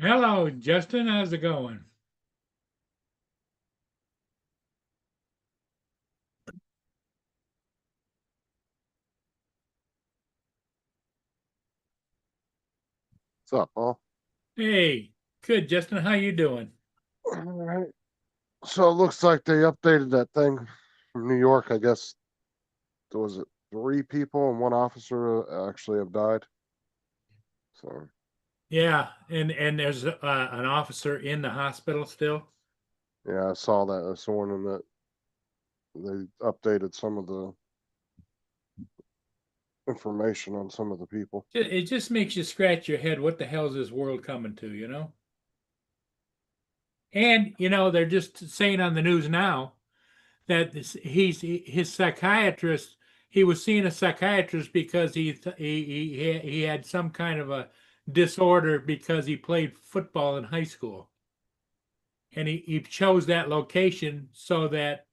Hello, Justin. How's it going? What's up, Paul? Hey, good, Justin. How you doing? All right. So it looks like they updated that thing from New York. I guess was it three people and one officer actually have died. So Yeah, and there's an officer in the hospital still. yeah, I saw that this morning that they updated some of the information on some of the people. It just makes you scratch your head. What the hell is this world coming to, you know? And they're just saying on the news now that his psychiatrist. He was seeing a psychiatrist because he had some kind of a disorder because he played football in high school, and he chose that location so that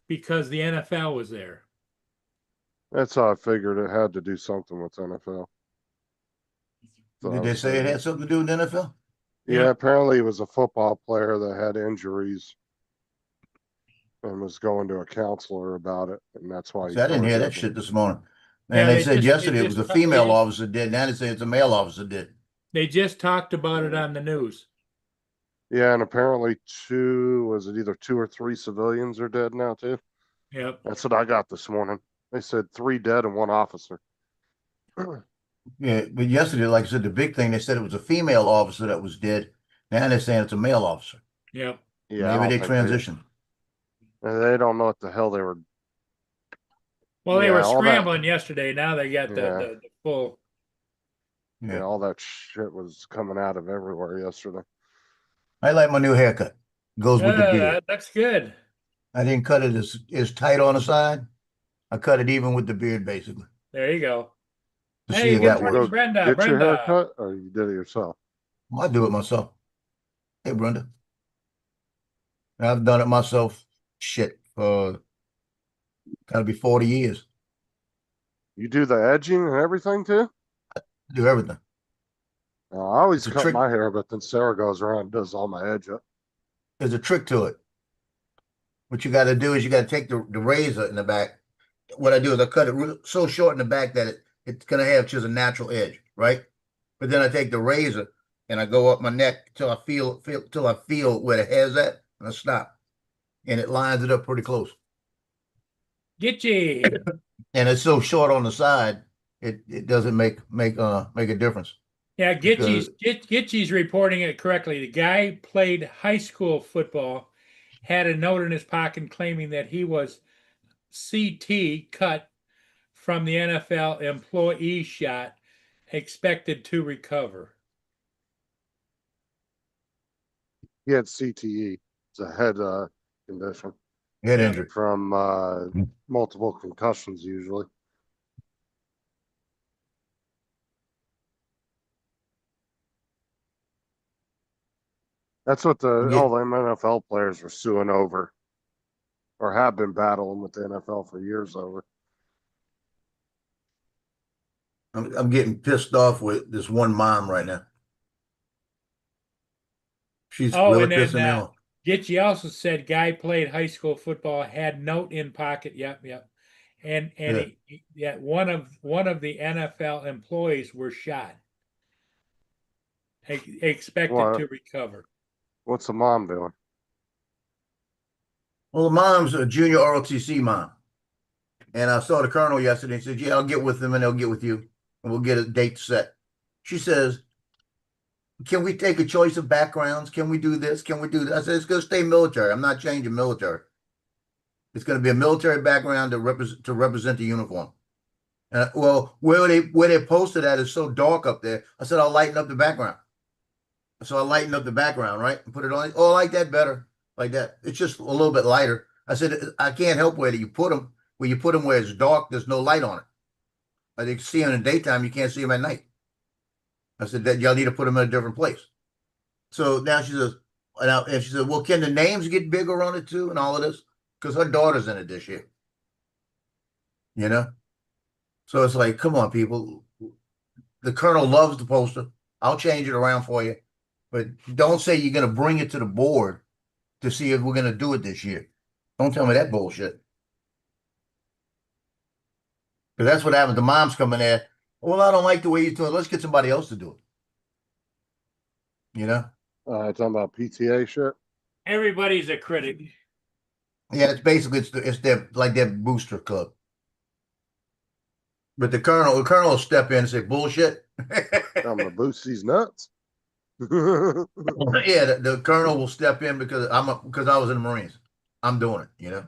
because the NFL was there. That's how I figured it had to do something with NFL. So I Did they was say it thinking, had something to do with the NFL? yeah, Yeah. apparently he was a football player that had injuries and was going to a counselor about it, and that's why he See, I didn't hear started that getting. shit this morning. Yeah, And they said yesterday it was a female officer did. Now they say it's a male officer did. they just talked about it on the news. Yeah, and apparently was it either two or three civilians are dead now too? Yep. That's what I got this morning. They said three dead and one officer. Yeah, but yesterday, like I said, the big thing they said it was a female officer that was dead. Now they're saying it's a male officer. Yep. Yeah, I Maybe don't they think transitioned. they don't know what the hell they were. Well, they Yeah, were all that. scrambling yesterday. Now they got Yeah, the full. yeah, Yeah. all that shit was coming out of everywhere yesterday. I like my new haircut. Goes with the beard. That looks good. I didn't cut it as tight on the side. I cut it even with the beard, basically, There you go. to see Hey, if Did good that you morning, go works. Brenda. get your hair Brenda. cut or you did it yourself? I do it myself. Hey, Brenda. I've done it myself. Shit, for gotta be 40 years. You do the edging and everything too? Do everything. I always It's a cut trick. my hair, but then Sarah goes around and does all my edge up. There's a trick to it. What you got to do is you got to take the razor in the back. What I do is I cut it so short in the back that it's gonna have just a natural edge, right? But then I take the razor and I go up my neck till I feel where the hair's at, and I stop, and it lines it up pretty close. Get you. And it's so short on the side, it doesn't make a difference Yeah, because Gitchy's reporting it correctly. The guy played high school football, had a note in his pocket claiming that he was CT cut from the NFL employee shot, expected to recover. He had CTE. It's a head condition head Yeah. injury. from multiple concussions usually. That's what Yeah, all the NFL players were suing over or have been battling with the NFL for years over. I'm getting pissed off with this one mom right now. She's Oh, really and then pissing me off. Gitchy also said guy played high school football, had note in pocket. Yep, yep. And Yeah. yeah, one of the NFL employees were shot. expected What? to recover. What's the mom doing? Well, the mom's a junior ROTC mom. And I saw the colonel yesterday and said, yeah, I'll get with them and they'll get with you and we'll get a date set. She says, can we take a choice of backgrounds? Can we do this? Can we do that? I said, it's going to stay military. I'm not changing military. It's going to be a military background to represent the uniform. Well, where they posted at is so dark up there. I said, I'll lighten up the background. So I lightened up the background, right? And put it on. Oh, I like that better. Like that. It's just a little bit lighter. I said, I can't help where you put them. Where you put them where it's dark, there's no light on it. Like you can see them in the daytime, you can't see them at night. I said that y'all need to put them in a different place. So now she says, and she said, well, can the names get bigger on it too and all of this? Because her daughter's in it this year. You know? So it's like, come on, people. The colonel loves the poster. I'll change it around for you. But don't say you're going to bring it to the board to see if we're going to do it this year. Don't tell me that bullshit. Because that's what happens. The mom's coming there. Well, I don't like the way you do it. Let's get somebody else to do it. You know? Talking about PTA shit. Everybody's a critic. Yeah, it's basically it's their like their booster club. But the colonel will step in and say bullshit. I'm gonna boost these nuts. Yeah, the colonel will step in because because I was in the Marines. I'm doing it, you know.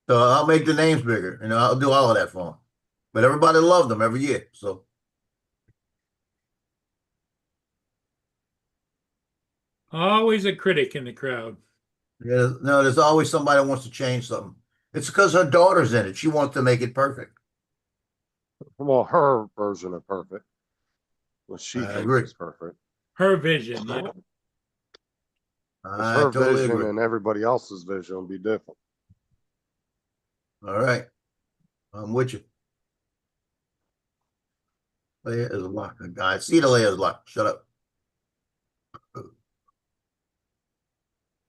So I'll make the names bigger, you know. I'll do all of that for them. But everybody loved them every year. So Always a critic in the crowd. yeah, no, there's always somebody that wants to change something. It's because her daughter's in it. She wants to make it perfect. Well, her version of perfect. What she I thinks agree. is perfect. Her vision. Yeah. Because I her totally vision agree. and everybody else's vision will be different. All right. I'm with you. Leah is locked. I see the Leah is locked. Shut up.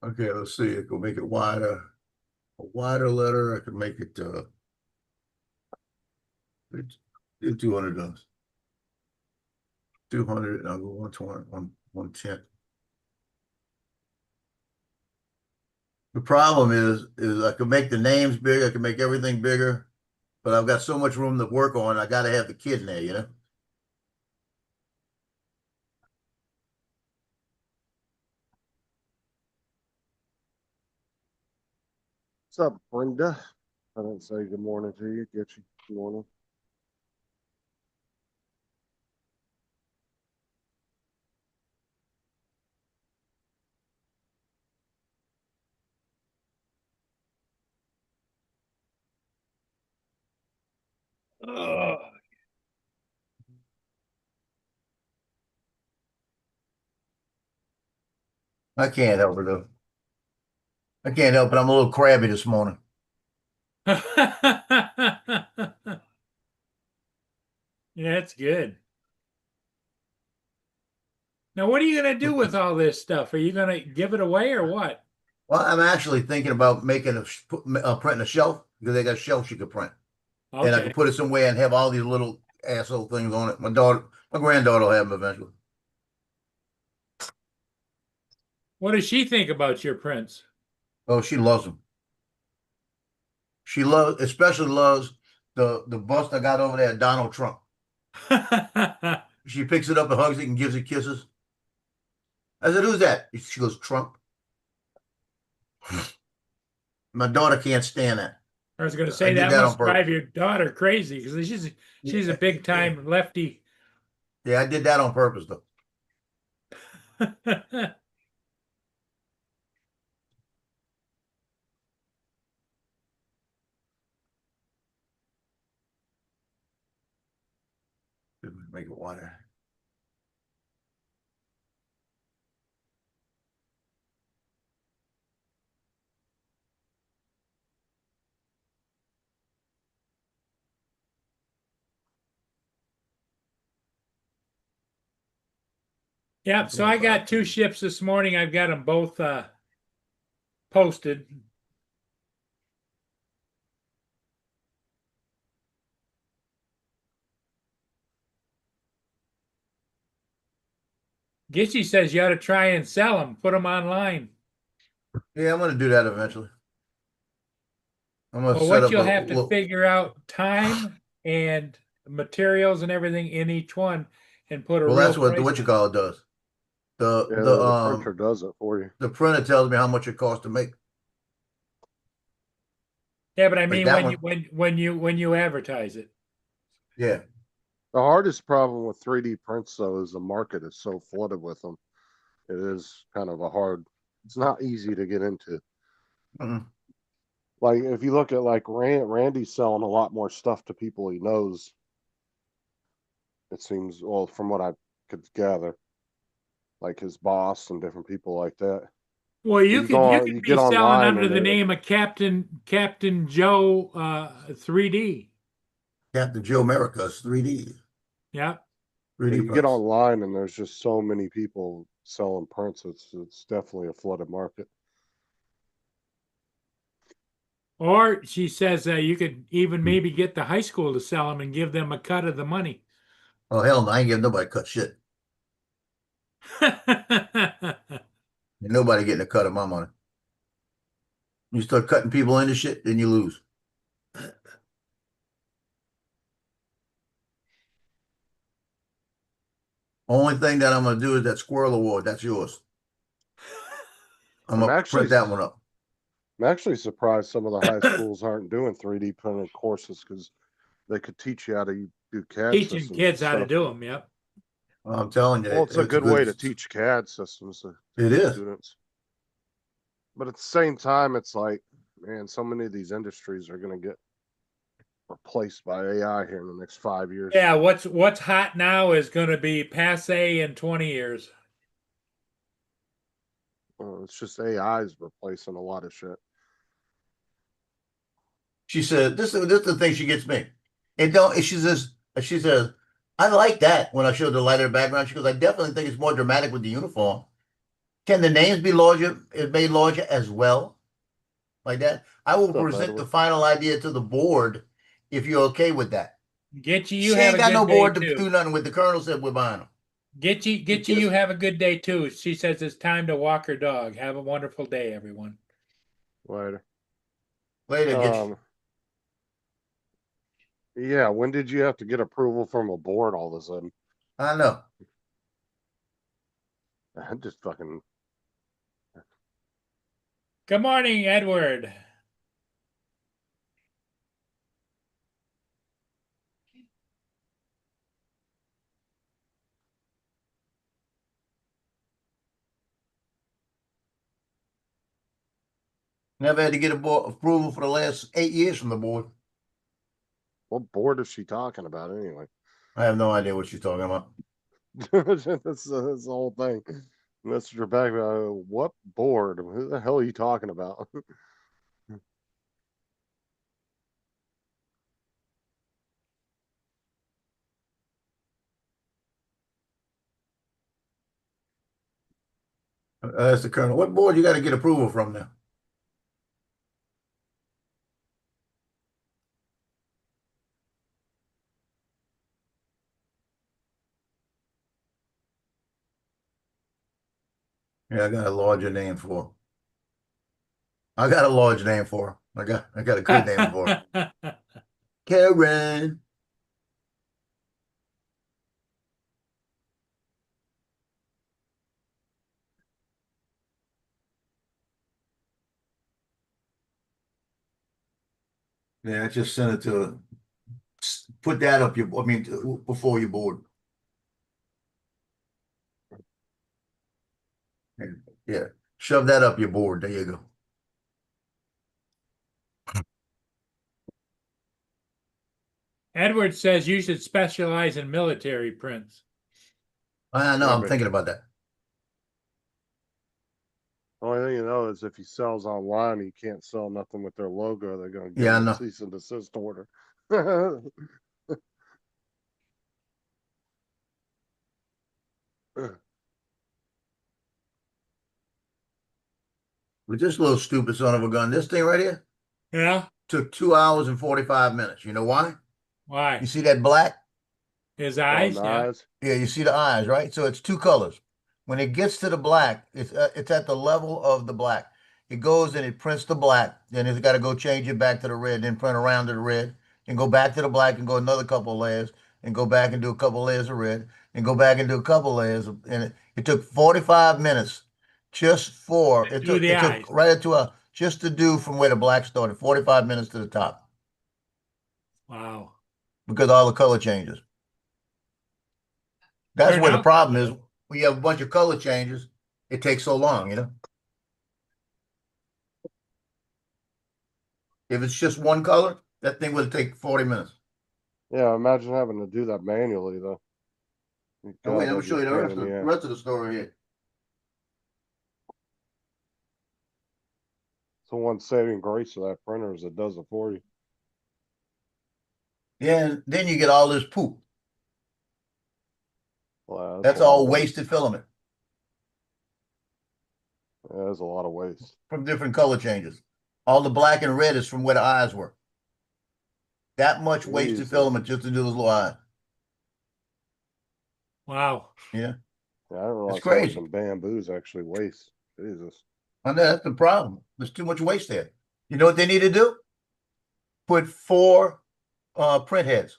Okay, let's see. I can make it wider. A wider letter. I can make it 200 does. 200 and I'll go 120, 110. The problem is I can make the names bigger, I can make everything bigger, but I've got so much room to work on. I got to have the kid in there, you know. What's up, Brenda? I didn't say good morning to you. Get you good morning. Ugh. I can't help it though. I can't help it. I'm a little crabby this morning. Yeah, that's good. Now, what are you going to do with all this stuff? Are you going to give it away or what? Well, I'm actually thinking about making printing a shelf because they got shelves you could print, and I Okay. can put it somewhere and have all these little asshole things on it. My granddaughter will have them eventually. What does she think about your prints? Oh, she loves them. She especially loves the bust I got over there, Donald Trump. She picks it up and hugs it and gives it kisses. I said, "Who's that?" She goes, "Trump." My daughter can't stand that. I was going to I say did that that on must drive purpose. your daughter crazy because she's a big time lefty. Yeah, I did that on purpose though. Make it wider. Yep. So I got 2 ships this morning. I've got them both posted. Gitchy says you ought to try and sell them, put them online. Yeah, I'm gonna do that eventually. I'm gonna Well, set what up a you'll have to little. figure out time and materials and everything in each one and put a Well, real that's what the price what you on it. call it does. The Yeah, the the um printer does it for you. the printer tells me how much it costs to make. Yeah, but I Like mean that when you advertise it. Yeah. The hardest problem with 3D prints though is the market is so flooded with them. It is kind of a hard. It's not easy to get into. Mm-mm. Like if you look at like Randy's selling a lot more stuff to people he knows. It seems, well, from what I could gather, like his boss and different people like that. Well, You go you on, could you be get selling online under and the name of Captain Joe 3D. Captain Joe America's 3D Yeah. 3D you get prints. online and there's just so many people selling prints. It's definitely a flooded market. Or she says you could even maybe get the high school to sell them and give them a cut of the money. Oh hell no, I ain't giving nobody cut shit. Ain't nobody getting a cut of my money. You start cutting people into shit, then you lose. Only thing that I'm gonna do is that squirrel award. That's yours. I'm I'm gonna actually print that one up. I'm actually surprised some of the high schools aren't doing 3D printed courses because they could teach you how to do CAD Teaching systems and kids how to stuff. do them. Yep. I'm telling you, Well, it's a it's a good good. way to teach CAD systems to It the is. students. But at the same time, it's like, man, so many of these industries are going to get replaced by AI here in the next 5 years. Yeah, what's hot now is going to be passe in 20 years. It's just AI is replacing a lot of shit. She said, "This is the thing she gets me." And don't. She says, "I like that." When I showed the lighter background, she goes, "I definitely think it's more dramatic with the uniform. Can the names be larger? It made larger as well, like that. I will Stuff, present the Edward. final idea to the board if you're okay with that." Get you She have ain't a got no good day board to too. do nothing with. The colonel said we're buying them. Get you have a good day too. She says it's time to walk her dog. Have a wonderful day, everyone. Later. Later, get you. Yeah, when did you have to get approval from a board all of a sudden? I know. I just fucking. Good morning, Edward. Never had to get a board approval for the last 8 years from the board. What board is she talking about anyway? I have no idea what she's talking about. that's the whole thing. Mr. Rebecca, what board? Who the hell are you talking about? That's the colonel. What board you got to get approval from now? Yeah, I got a larger name for her. I got a large name for her. I got a good name for her. Karen. Yeah, I just sent it to put that up your. I mean, before your board. Yeah, shove that up your board. There you go. Edward says you should specialize in military prints. I know. I'm Remember, thinking about that. the only thing you know is if he sells online, he can't sell nothing with their logo. They're going to give Yeah, I him a know. cease and desist order. With this little stupid son of a gun, this thing right here Yeah. took 2 hours and 45 minutes. You know why? Why? You see that black? His Oh, eyes? Yeah. nice. Yeah, you see the eyes, right? So it's two colors. When it gets to the black, it's at the level of the black. It goes and it prints the black. Then it's got to go change it back to the red, then print around to the red, and go back to the black and go another couple of layers, and go back and do a couple of layers of red, and go back and do a couple of layers. And it took 45 minutes just for To do the it took eyes. right up to just to do from where the black started, 45 minutes to the top Wow. because all the color changes. That's Turn where the out- problem is. When you have a bunch of color changes, it takes so long, you know? If it's just one color, that thing would take 40 minutes. Yeah, imagine having to do that manually though. Oh, wait, let me God, show you the that'd rest be a of, pain in the ass. rest of the story here. So one saving grace of that printer is it does it for you. Yeah, and then you get all this poop. Wow, That's a lot all of waste. wasted filament Yeah, that's a lot of waste. from different color changes. All the black and red is from where the eyes were. That much wasted Jesus. filament just to do those little eyes. Wow. Yeah. Yeah, I didn't realize how crazy. much some bamboos actually waste. Jesus. And that's the problem. There's too much waste there. You know what they need to do? Put 4 print heads.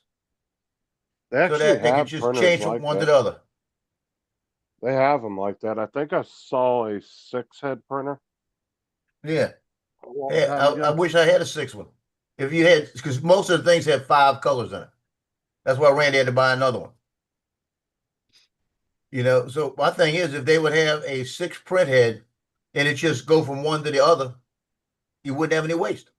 They So actually that they can have just printers change from like one to that. the other. They have them like that. I think I saw a 6-head printer. Yeah. a long Yeah, time I ago. wish I had a 6th one. If you had, because most of the things have 5 colors in it. That's why Randy had to buy another one. You know, so my thing is, if they would have a 6 print head and it just go from one to the other, you wouldn't have any waste.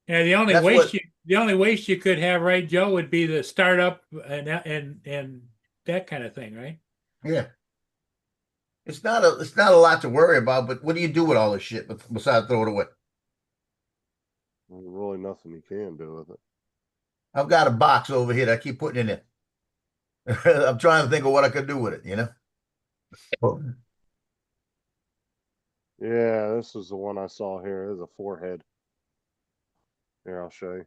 Yeah, That's what- the only waste you could have, right, Joe, would be the startup and that kind of thing, right? Yeah. It's not a lot to worry about, but what do you do with all this shit besides throw it away? There's really nothing you can do with it. I've got a box over here that I keep putting in there. I'm trying to think of what I could do with it, you know? Yeah, this is the one I saw here. There's a 4-head. Here, I'll show you.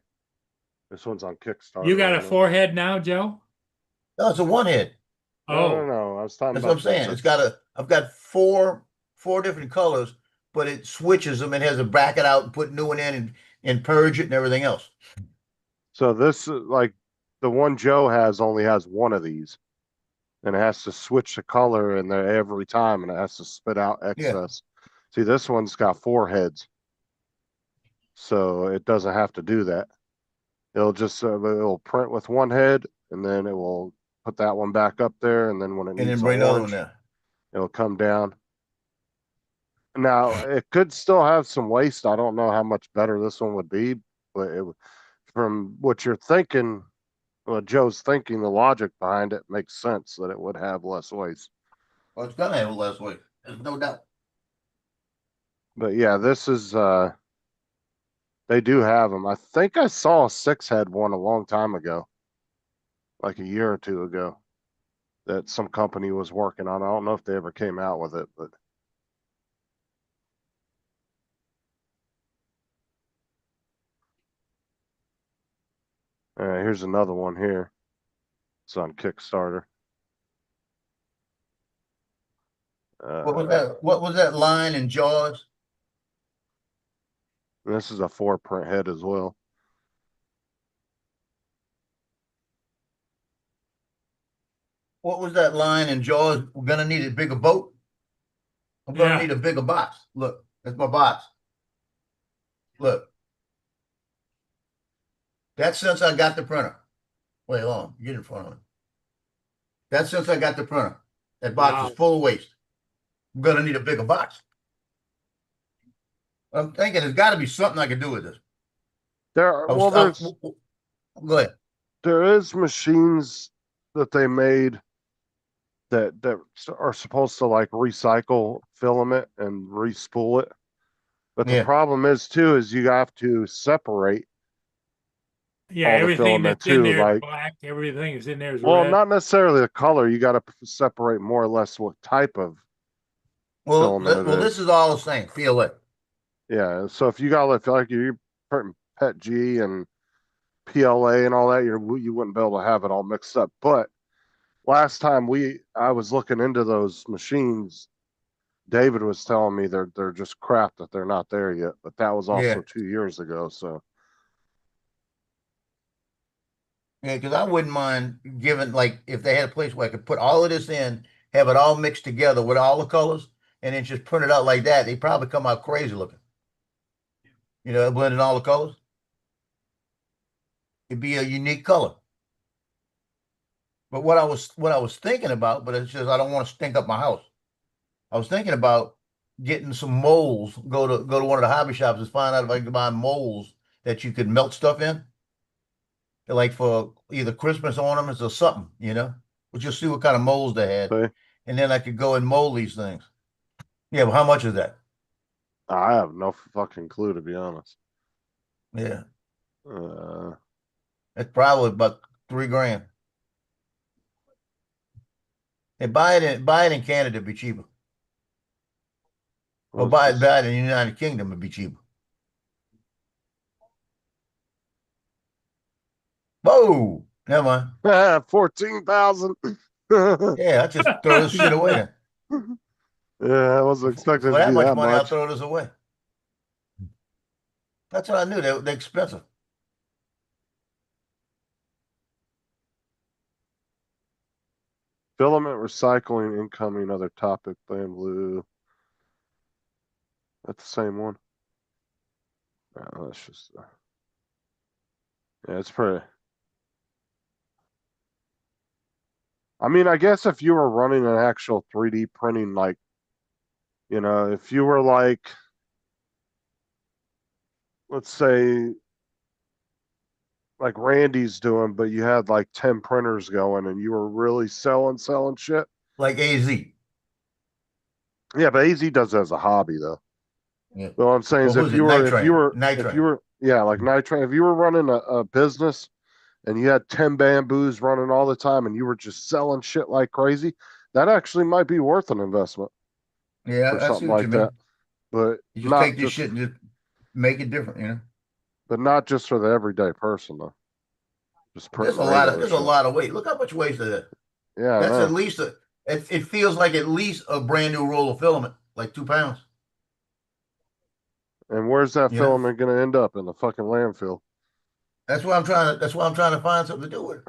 This one's on Kickstarter. You got a right now. forehead now, Joe? No, it's a 1 head. No, Oh, I was talking That's about what I'm saying. this. I've got four different colors, but it switches them and has a bracket out and put new one in and purge it and everything else. So this is like the one Joe only has one of these, and it has to switch the color in there every time, and it has to spit out excess. See, this one's got 4 heads, so it doesn't have to do that. It'll just it'll print with 1 head, and then it will put that one back up there, and then when it And then needs bring an another one orange, there. it'll come down. Now it could still have some waste. I don't know how much better this one would be, but from what you're thinking, what Joe's thinking, the logic behind it makes sense that it would have less waste. Well, it's gonna have less weight. There's no doubt. But yeah, this is they do have them. I think I saw a 6-head one a long time ago, like a year or 2 ago, that some company was working on. I don't know if they ever came out with it, but here's another one here. It's on Kickstarter. What was that? What was that line in Jaws? This is a 4 print head as well. What was that line in Jaws? We're gonna need a bigger boat. I'm gonna Yeah. need a bigger box. Look, that's my box. Look. That's since I got the printer. Wait, hold on. Get in front of me. That's since I got the printer. That box Wow. is full of waste. I'm gonna need a bigger box. I'm thinking there's got to be something I can do with this. Go ahead. There is machines that they made that are supposed to like recycle filament and respool it. But the Yeah. problem is too is you have to separate. yeah, all the everything filament that's in too, there is like- black. Everything is in there is Well, red. not necessarily the color. You got to separate more or less what type of. Well, Filament it this is. is all the same. Feel it. Yeah. So if you got like you're printing PET G and PLA and all that, you wouldn't be able to have it all mixed up. But last time I was looking into those machines, David was telling me they're just crap, that they're not there yet. But that was also Yeah. 2 years ago. So Yeah, because I wouldn't mind giving, like, if they had a place where I could put all of this in, have it all mixed together with all the colors, and then just print it out like that, they probably come out crazy looking. You know, blending all the colors. It'd be a unique color. But what I was thinking about, but it's just I don't want to stink up my house. I was thinking about getting some molds. Go to one of the hobby shops and find out if I can buy molds that you could melt stuff in, like for either Christmas ornaments or something. You know, we'll just see what kind of molds they had, okay. and then I could go and mold these things. Yeah, but how much is that? I have no fucking clue, to be honest. Yeah, Uh, it's probably about $3 grand. And buy it in Canada, it'd be cheaper. Or what's buy this? it in the United Kingdom, it'd be cheaper. Whoa, never mind. 14,000. Yeah, I just throw this shit away then. Yeah, I wasn't expecting For it to that be much that money, I'll much. throw this away. That's what I knew. They're expensive. Filament recycling incoming, other topic, Plan Blue. That's the same one. No, that's just. Yeah, it's pretty. I mean, I guess if you were running an actual 3D printing, like, if you were like, let's say, like Randy's doing, but you had like 10 printers going and you were really selling shit. Like AZ. Yeah, but AZ does it as a hobby though. Yeah. But what I'm saying Well, is who's it? Nitrain. yeah, like Nitrain, if you were running a business and you had 10 bamboos running all the time and you were just selling shit like crazy, that actually might be worth an investment Yeah, or I see something what you like mean. that. But You just not take this just shit and just make it different, you know. but not just for the everyday person though. Just There's printing a lot of regular there's a shit. lot of weight. Look how much waste is that. Yeah, I That's at know. least it feels like at least a brand new roll of filament, like 2 pounds. And where's that You know, filament gonna end up? In the fucking landfill? that's why I'm trying to find something to do with it.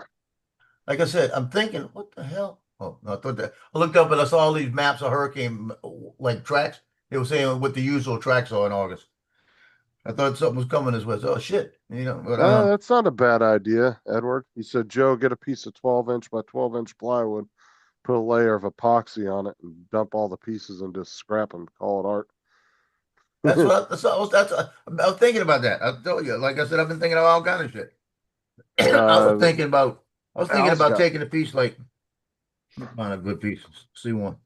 Like I said, I'm thinking, what the hell? Oh, no, I thought that I looked up and I saw all these maps of hurricane like tracks. They were saying what the usual tracks are in August. I thought something was coming this way. So, oh shit, you know. But That's not a bad idea, Edward. He said, Joe, get a piece of 12-inch by 12-inch plywood, put a layer of epoxy on it, and dump all the pieces and just scrap them. Call it art. I was thinking about that. I told you, like I said, I've been thinking of all kind of shit. uh, I was thinking Al's about got. taking a piece like find a good piece. See one.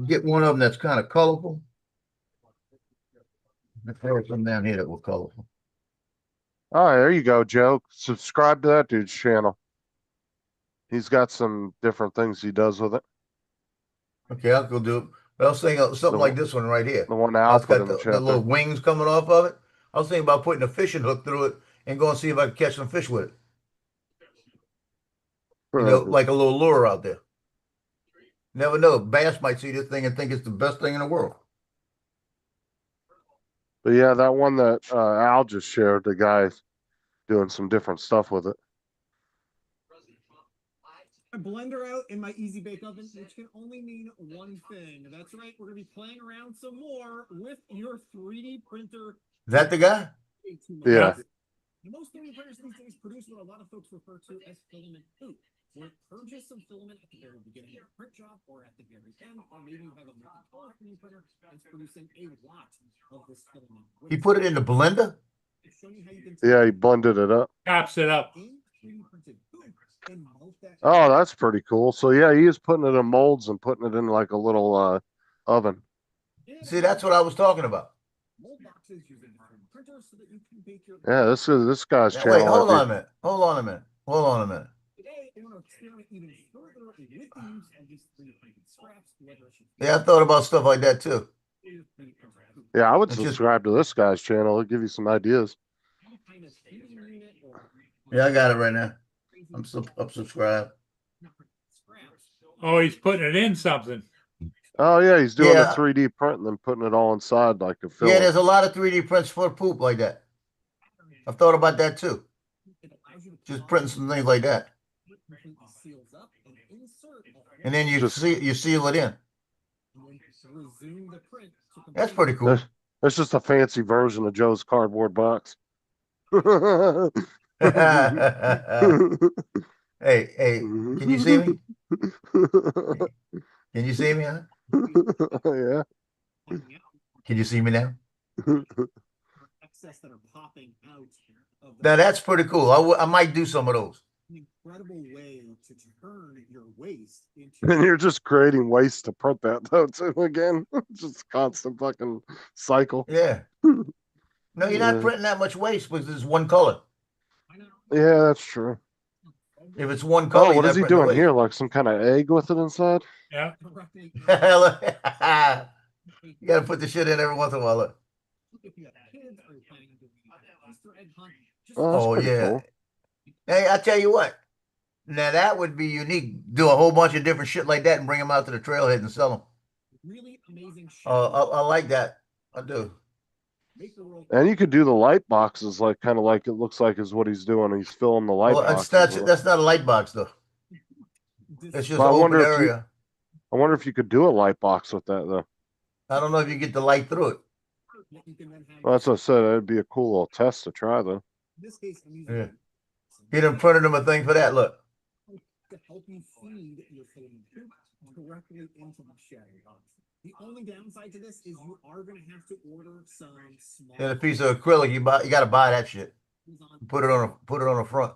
Get one of them that's kind of colorful. There was some down here that were colorful. All right, there you go, Joe. Subscribe to that dude's channel. He's got some different things he does with it. Okay, I'll go do it. But I was thinking of something like this one right here. The one How Al it's put got in the the chat little there. wings coming off of it. I was thinking about putting a fishing hook through it and go and see if I could catch some fish with it. You know, like a little lure out there. Never know. Bass might see this thing and think it's the best thing in the world. But yeah, that one that Al just shared, the guy's doing some different stuff with it. My blender out in my easy bake oven, which can only mean one thing. That's right, we're gonna be playing around some more with your 3D printer. Is that the guy? Yeah. Most 3D printers these days produce what a lot of folks refer to as filament poop, where it purges some filament at the very beginning of a print job or at the very end, or maybe you have a multi-color 3D printer that's producing a lot of this filament. He put it in the blender? Yeah, he blended it up. Chops it up. Oh, that's pretty cool. So yeah, he is putting it in molds and putting it in like a little oven. See, that's what I was talking about. Yeah, this guy's channel. Wait, hold on a minute. Hold on a minute. Hold on a minute. Yeah, I thought about stuff like that too. Yeah, I would It's just- subscribe to this guy's channel. It'll give you some ideas. Yeah, I got it right now. I'm subscribed. Oh, he's putting it in something. Oh yeah, he's doing Yeah. a 3D print and then putting it all inside like a Yeah, filler. there's a lot of 3D prints for poop like that. I've thought about that too. Just printing some things like that. And then you Just- seal it in. That's pretty cool. It's just a fancy version of Joe's cardboard box. Hey, can you see me? Can you see me, huh? Yeah. Can you see me now? Excess that are popping out of the Now that's pretty cool. I might do some of those. an incredible way to turn your waste into And you're just creating waste to print that though too again. Just constant fucking cycle. Yeah. No, you're not Yeah. printing that much waste because it's one color. Yeah, that's true. If it's one color, Oh, you're what not is he printing the doing waste. here? Like some kind of egg with it inside? Yeah. You gotta put the shit in every once in a while. Look. if you have kids or you're planning on doing an Easter egg hunt, just Oh, that's Oh pretty yeah. cool. Hey, I tell you what. Now that would be unique. Do a whole bunch of different shit like that and bring them out to the trailhead and sell them. really amazing shit. I like that. I do. Make the world And you could do the light boxes like kind of like it looks like is what he's doing. He's filling the light Well, boxes. that's not a light box though. It's just But I an wonder open if you- area. I wonder if you could do a light box with that though. I don't know if you get the light through it. that you can then have. Well, that's what I said. That'd be a cool little test to try though. In this case, I'm using Yeah. some He done printed them a thing for that. Look. to help you feed your filament poop directly into the shed. The only downside to this is you are going to have to order some small. And a piece of acrylic, you gotta buy that shit. Put it on the front.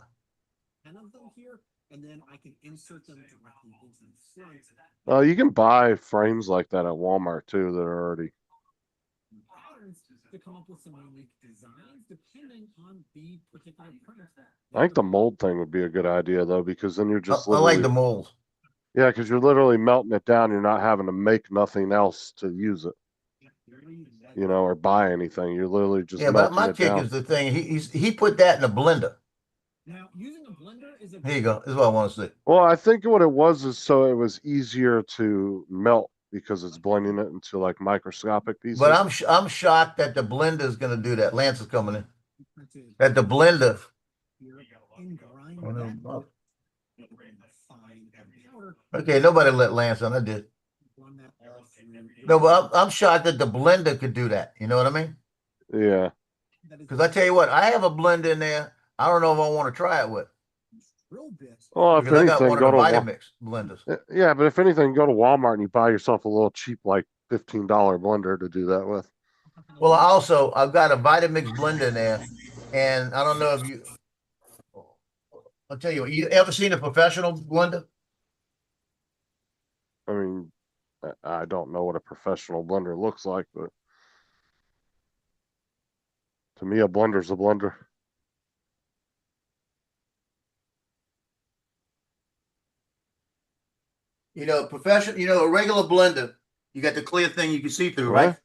10 of them here, and then I can insert them directly into the front. You can buy frames like that at Walmart too that are already. Patterns to come up with some unique designs depending on the particular print. I think the mold thing would be a good idea though, because then you're just I like literally, the mold. yeah, because you're literally melting it down. You're not having to make nothing else to use it, you know, or buy anything. You're literally just Yeah, but melting my it kick down. is the thing. He put that in a blender. Now, using a blender is a Here you go. This is what I want to see. Well, I think what it was is so it was easier to melt because it's blending it into like microscopic pieces. But I'm shocked that the blender is gonna do that. Lance is coming in. printed That the blender. here and grind Oh, no. that up in fine powder. Okay, nobody let Lance on. I did. Run that all through. No, but I'm shocked that the blender could do that. You know what I mean? Yeah. That is Because I tell you what, I have a blender in there. I don't know if I want to try it with. drill bits. Well, if Because I got anything, one go of to the Wa- Vitamix blenders. yeah, but if anything, go to Walmart and you buy yourself a little cheap, like $15 blender to do that with. Well, I've got a Vitamix blender in there, and I don't know if you. I'll tell you what. You ever seen a professional blender? I mean, I don't know what a professional blender looks like, but to me, a blender's a blender. You know, a regular blender. You got the clear thing you can see through, right? Right.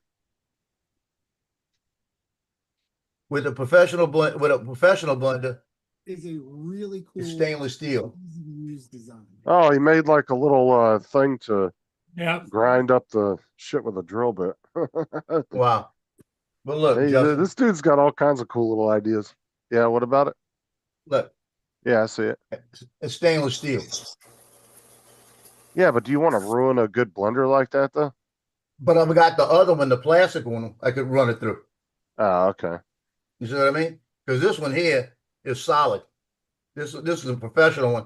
With a professional blender, Is a really cool it's stainless steel. easy to use design. Oh, he made like a little thing to Yeah. grind up the shit with a drill bit. Wow. But look, Hey, Justin, this dude's got all kinds of cool little ideas. Yeah, what about it? look, Yeah, I see it. it's stainless steel. Yeah, but do you want to ruin a good blender like that though? But I've got the other one, the plastic one, I could run it through. Oh, okay. You see what I mean? Because this one here is solid. This is a professional one.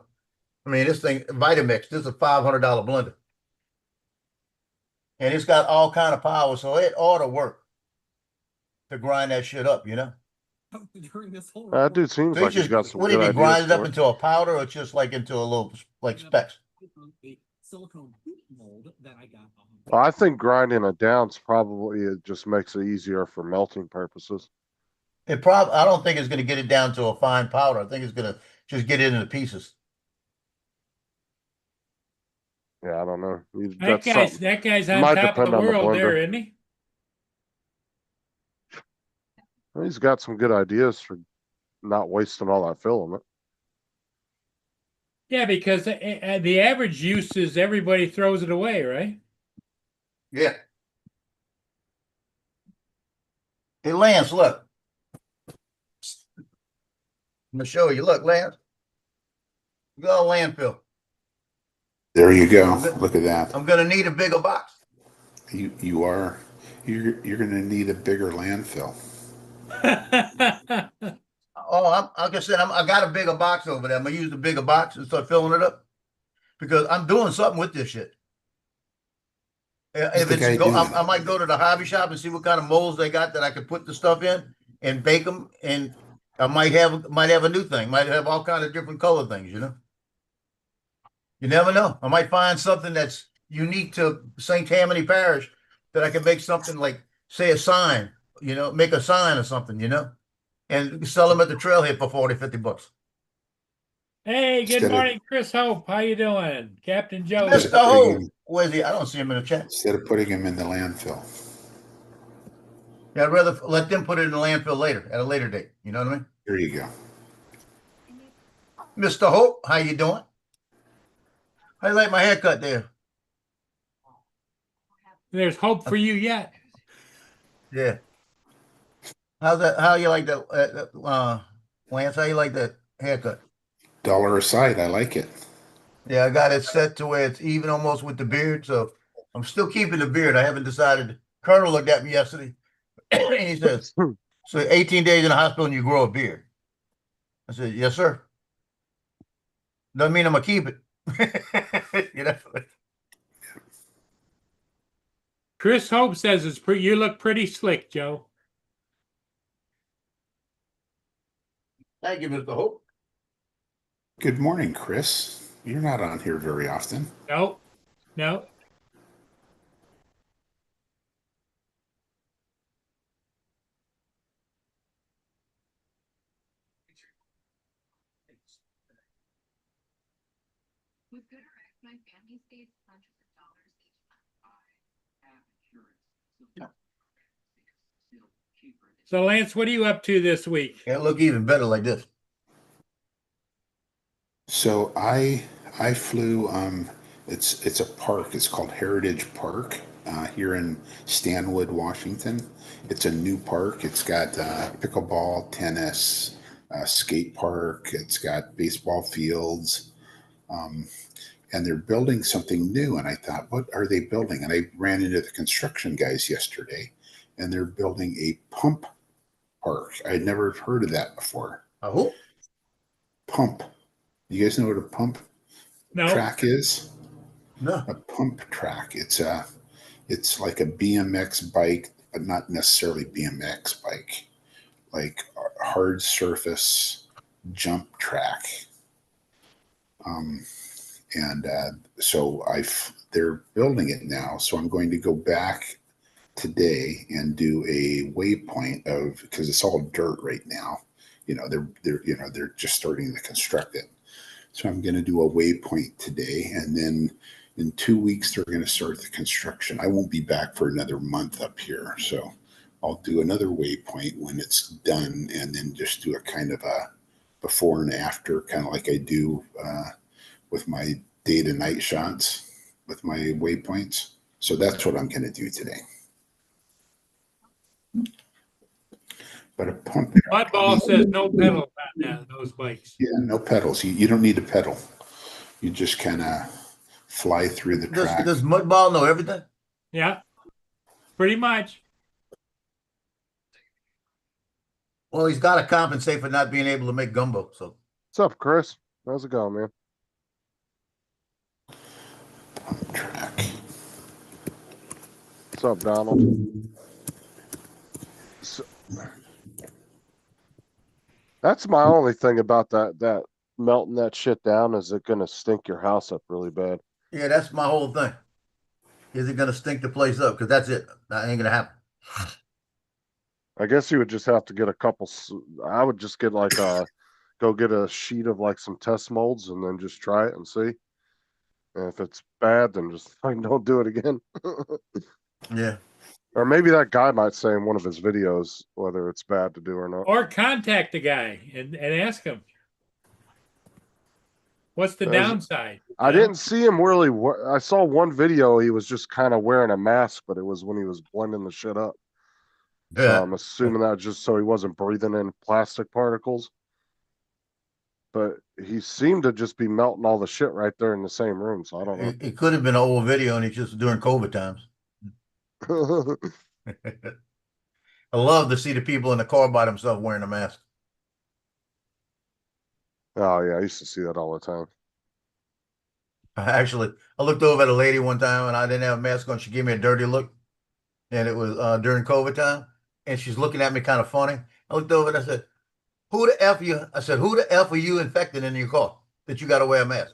I mean, this thing, Vitamix, this is a $500 blender. And it's got all kind of power, so it ought to work to grind that shit up, you know? During this whole That dude seems So you like he's just, got some what do you good mean, grind ideas it up for it. into a powder or just like into a little, like specs? a silicone hoop mold that I got. Well, I think grinding it down's probably, it just makes it easier for melting purposes. I don't think it's going to get it down to a fine powder. I think it's going to just get it into pieces. Yeah, I don't know. That guy's on Might top of the depend on the world there, blender. isn't he? He's got some good ideas for not wasting all that filament. Yeah, because the average use is everybody throws it away, right? Yeah. Hey, Lance, look. I'm gonna show you. Look, Lance. You got a landfill. There you go. I'm go- Look at that. I'm gonna need a bigger box. You're going to need a bigger landfill. Oh, like I said, I got a bigger box over there. I'm gonna use the bigger box and start filling it up because I'm doing something with this shit. If the it's guy go, doing? I might go to the hobby shop and see what kind of molds they got that I could put the stuff in and bake them, and I might have a new thing. Might have all kind of different color things. You know, you never know. I might find something that's unique to St. Tammany Parish that I can make something like, say, a sign. You know, make a sign or something. You know, and sell them at the trailhead for 40, 50 bucks. Hey, good Instead of- morning, Chris Hope. How you doing? Captain Joe. Mr. Bring Hope, him- where's he? I don't see him in the chat. Instead of putting them in the landfill. Yeah, I'd rather let them put it in the landfill later, at a later date. You know what I mean? There you go. Mr. Hope, how you doing? How you like my haircut there? There's hope for you yet. Yeah. How's that? How you like that, Lance? How you like that haircut? $1 a side. I like it. Yeah, I got it set to where it's even almost with the beard. So I'm still keeping the beard. I haven't decided. Colonel looked at me yesterday and he says, so 18 days in the hospital and you grow a beard. I said, yes, sir. Doesn't mean I'm gonna keep it. You know. Chris Hope says it's pretty. You look pretty slick, Joe. Thank you, Mr. Hope. Good morning, Chris. You're not on here very often. No, no. With GoodRx, my family saves hundreds of dollars each month. I have insurance, so still cheaper. So, Lance, what are you up to this week? Can't look even better like this. So I flew. It's a park. It's called Heritage Park here in Stanwood, Washington. It's a new park. It's got pickleball, tennis, skate park. It's got baseball fields. And they're building something new. And I thought, what are they building? And I ran into the construction guys yesterday, and they're building a pump park. I had never heard of that before. A who? Pump. You guys know what a pump No. track is? No. A pump track. It's like a BMX bike, but not necessarily BMX bike, like a hard surface jump track. And so they're building it now. So I'm going to go back today and do a waypoint of, because it's all dirt right now. You know, they're just starting to construct it. So I'm going to do a waypoint today, and then in 2 weeks they're going to start the construction. I won't be back for another month up here, so I'll do another waypoint when it's done, and then just do a kind of a before and after, kind of like I do with my day to night shots with my waypoints. So that's what I'm going to do today. But a pump track. Mudball says no pedals on those bikes. Yeah, no pedals. You don't need a pedal. You just kind of fly through the track. Does Mudball know everything? Yeah, pretty much. Well, he's got to compensate for not being able to make gumbo. So What's up, Chris? How's it going, man? Pump track. What's up, Donald? So, that's my only thing about that melting that shit down. Is it gonna stink your house up really bad? yeah, that's my whole thing. Is it going to stink the place up? Because that's it. That ain't going to happen. I guess you would just have to get a couple. I would just get like go get a sheet of like some test molds and then just try it and see. And if it's bad, then just like don't do it again. Yeah. Or maybe that guy might say in one of his videos whether it's bad to do or not. Or contact the guy and ask him. What's the As- downside? I you know? didn't see him really. I saw one video. He was just kind of wearing a mask, but it was when he was blending the shit up. So Yeah. I'm assuming that just so he wasn't breathing in plastic particles. But he seemed to just be melting all the shit right there in the same room. So I don't It could have been an old video, and it's just during COVID times. know. I love to see the people in the car by themselves wearing a mask. Oh yeah, I used to see that all the time. I looked over at a lady one time, and I didn't have a mask on. She gave me a dirty look, and it was during COVID time, and she's looking at me kind of funny. I looked over and I said, "Who the f you?" I said, "Who the f are you infected in your car that you got to wear a mask?"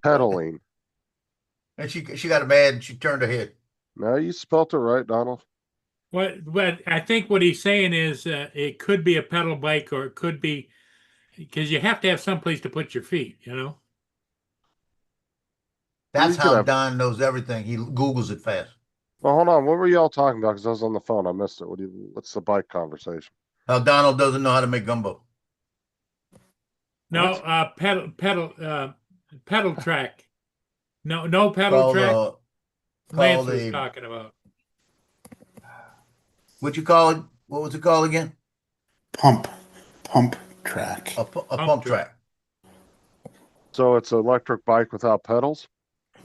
Pedaling. And she got mad and she turned her head. No, you spelt it right, Donald. What I think what he's saying is it could be a pedal bike, or it could be because you have to have someplace to put your feet. You know. That's You could how have- Don knows everything. He Googles it fast. Well, hold on. What were y'all talking about? Because I was on the phone. I missed it. What's the bike conversation? How Donald doesn't know how to make gumbo. No, What? pedal track. No pedal Called, track. Lance called was a talking about. what you call it? What was it called again? Pump track. A pump track. So it's an electric bike without pedals?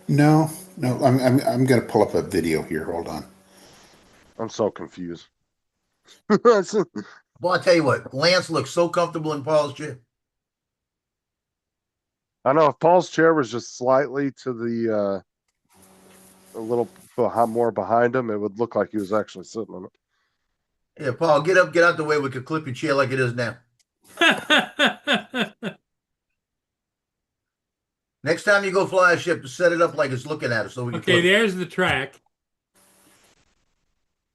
No. I'm gonna pull up a video here. Hold on. I'm so confused. Well, I tell you what, Lance looks so comfortable in Paul's chair. I know if Paul's chair was just slightly to the a little more behind him, it would look like he was actually sitting on it. Yeah, Paul, get up, get out the way. We could clip your chair like it is now. Next time you go fly a ship, set it up like it's looking at us so we can Okay, clip it. there's the track.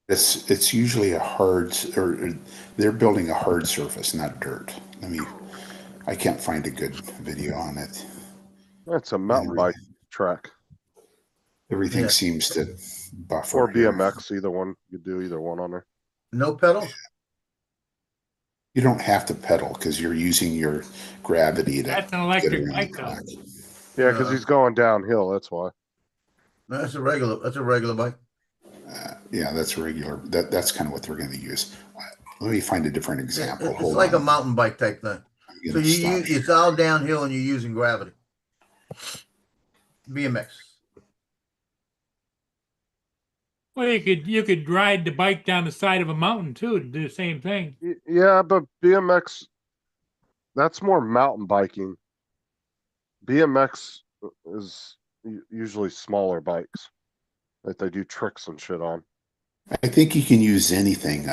It's usually a hard, or they're building a hard surface, not dirt. I can't find a good video on it. That's a mountain bike track Everything Yeah. seems to buffer. or here. BMX. Either one, you do either one on there. No pedals? You don't have to pedal because you're using your gravity to That's an get electric around bike, the though. track. Yeah, because he's going downhill. That's why. No, that's a regular bike. Yeah, that's regular. That's kind of what they're going to use. Let me find a different example. It's Hold like a on. mountain bike type thing. I'm So gonna stop here. it's all downhill and you're using gravity. BMX. Well, you could ride the bike down the side of a mountain too to do the same thing. Yeah, but BMX, that's more mountain biking. BMX is usually smaller bikes that they do tricks and shit on. I think you can use anything,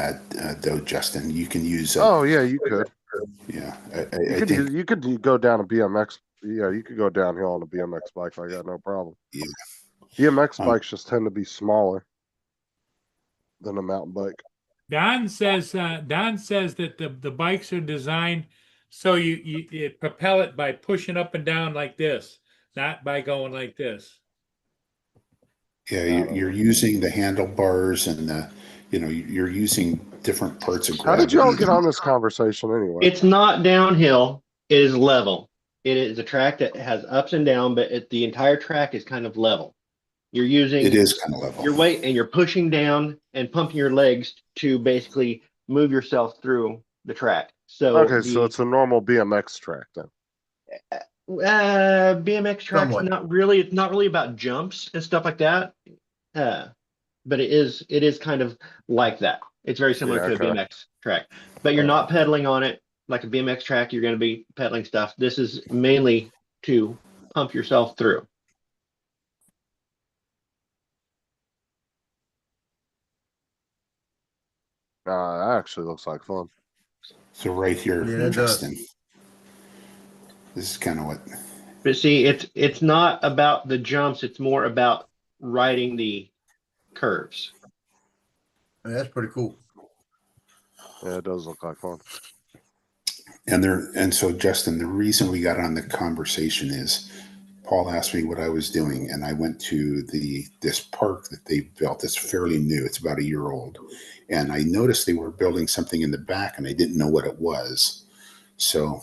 though, Justin. You can use. Oh yeah, you could. Yeah, You could go down a BMX. Yeah, you could go downhill on a BMX bike. I got no problem. Yeah. BMX bikes just tend to be smaller than a mountain bike. Don says that the bikes are designed so you propel it by pushing up and down like this, not by going like this. Yeah, you're using the handlebars and you're using different parts of How gravity. did y'all get on this conversation anyway? It's not downhill. It is level. It is a track that has ups and downs, but the entire track is kind of level. You're using It is kind of level. your weight and you're pushing down and pumping your legs to basically move yourself through the track. So Okay, so it's a normal BMX track then. BMX track's Somewhat. not really. It's not really about jumps and stuff like that. But it is kind of like that. It's very similar Yeah, to okay. a BMX track, but you're not pedaling on it like a BMX track. You're going to be pedaling stuff. This is mainly to pump yourself through. That actually looks like fun. So right here, Yeah, it does. Justin. This is kind of what. But see, it's not about the jumps. It's more about riding the curves. Yeah, that's pretty cool. Yeah, it does look like fun. And so Justin, the reason we got on the conversation is Paul asked me what I was doing, and I went to this park that they built. It's fairly new. It's about a year old. And I noticed they were building something in the back, and I didn't know what it was. So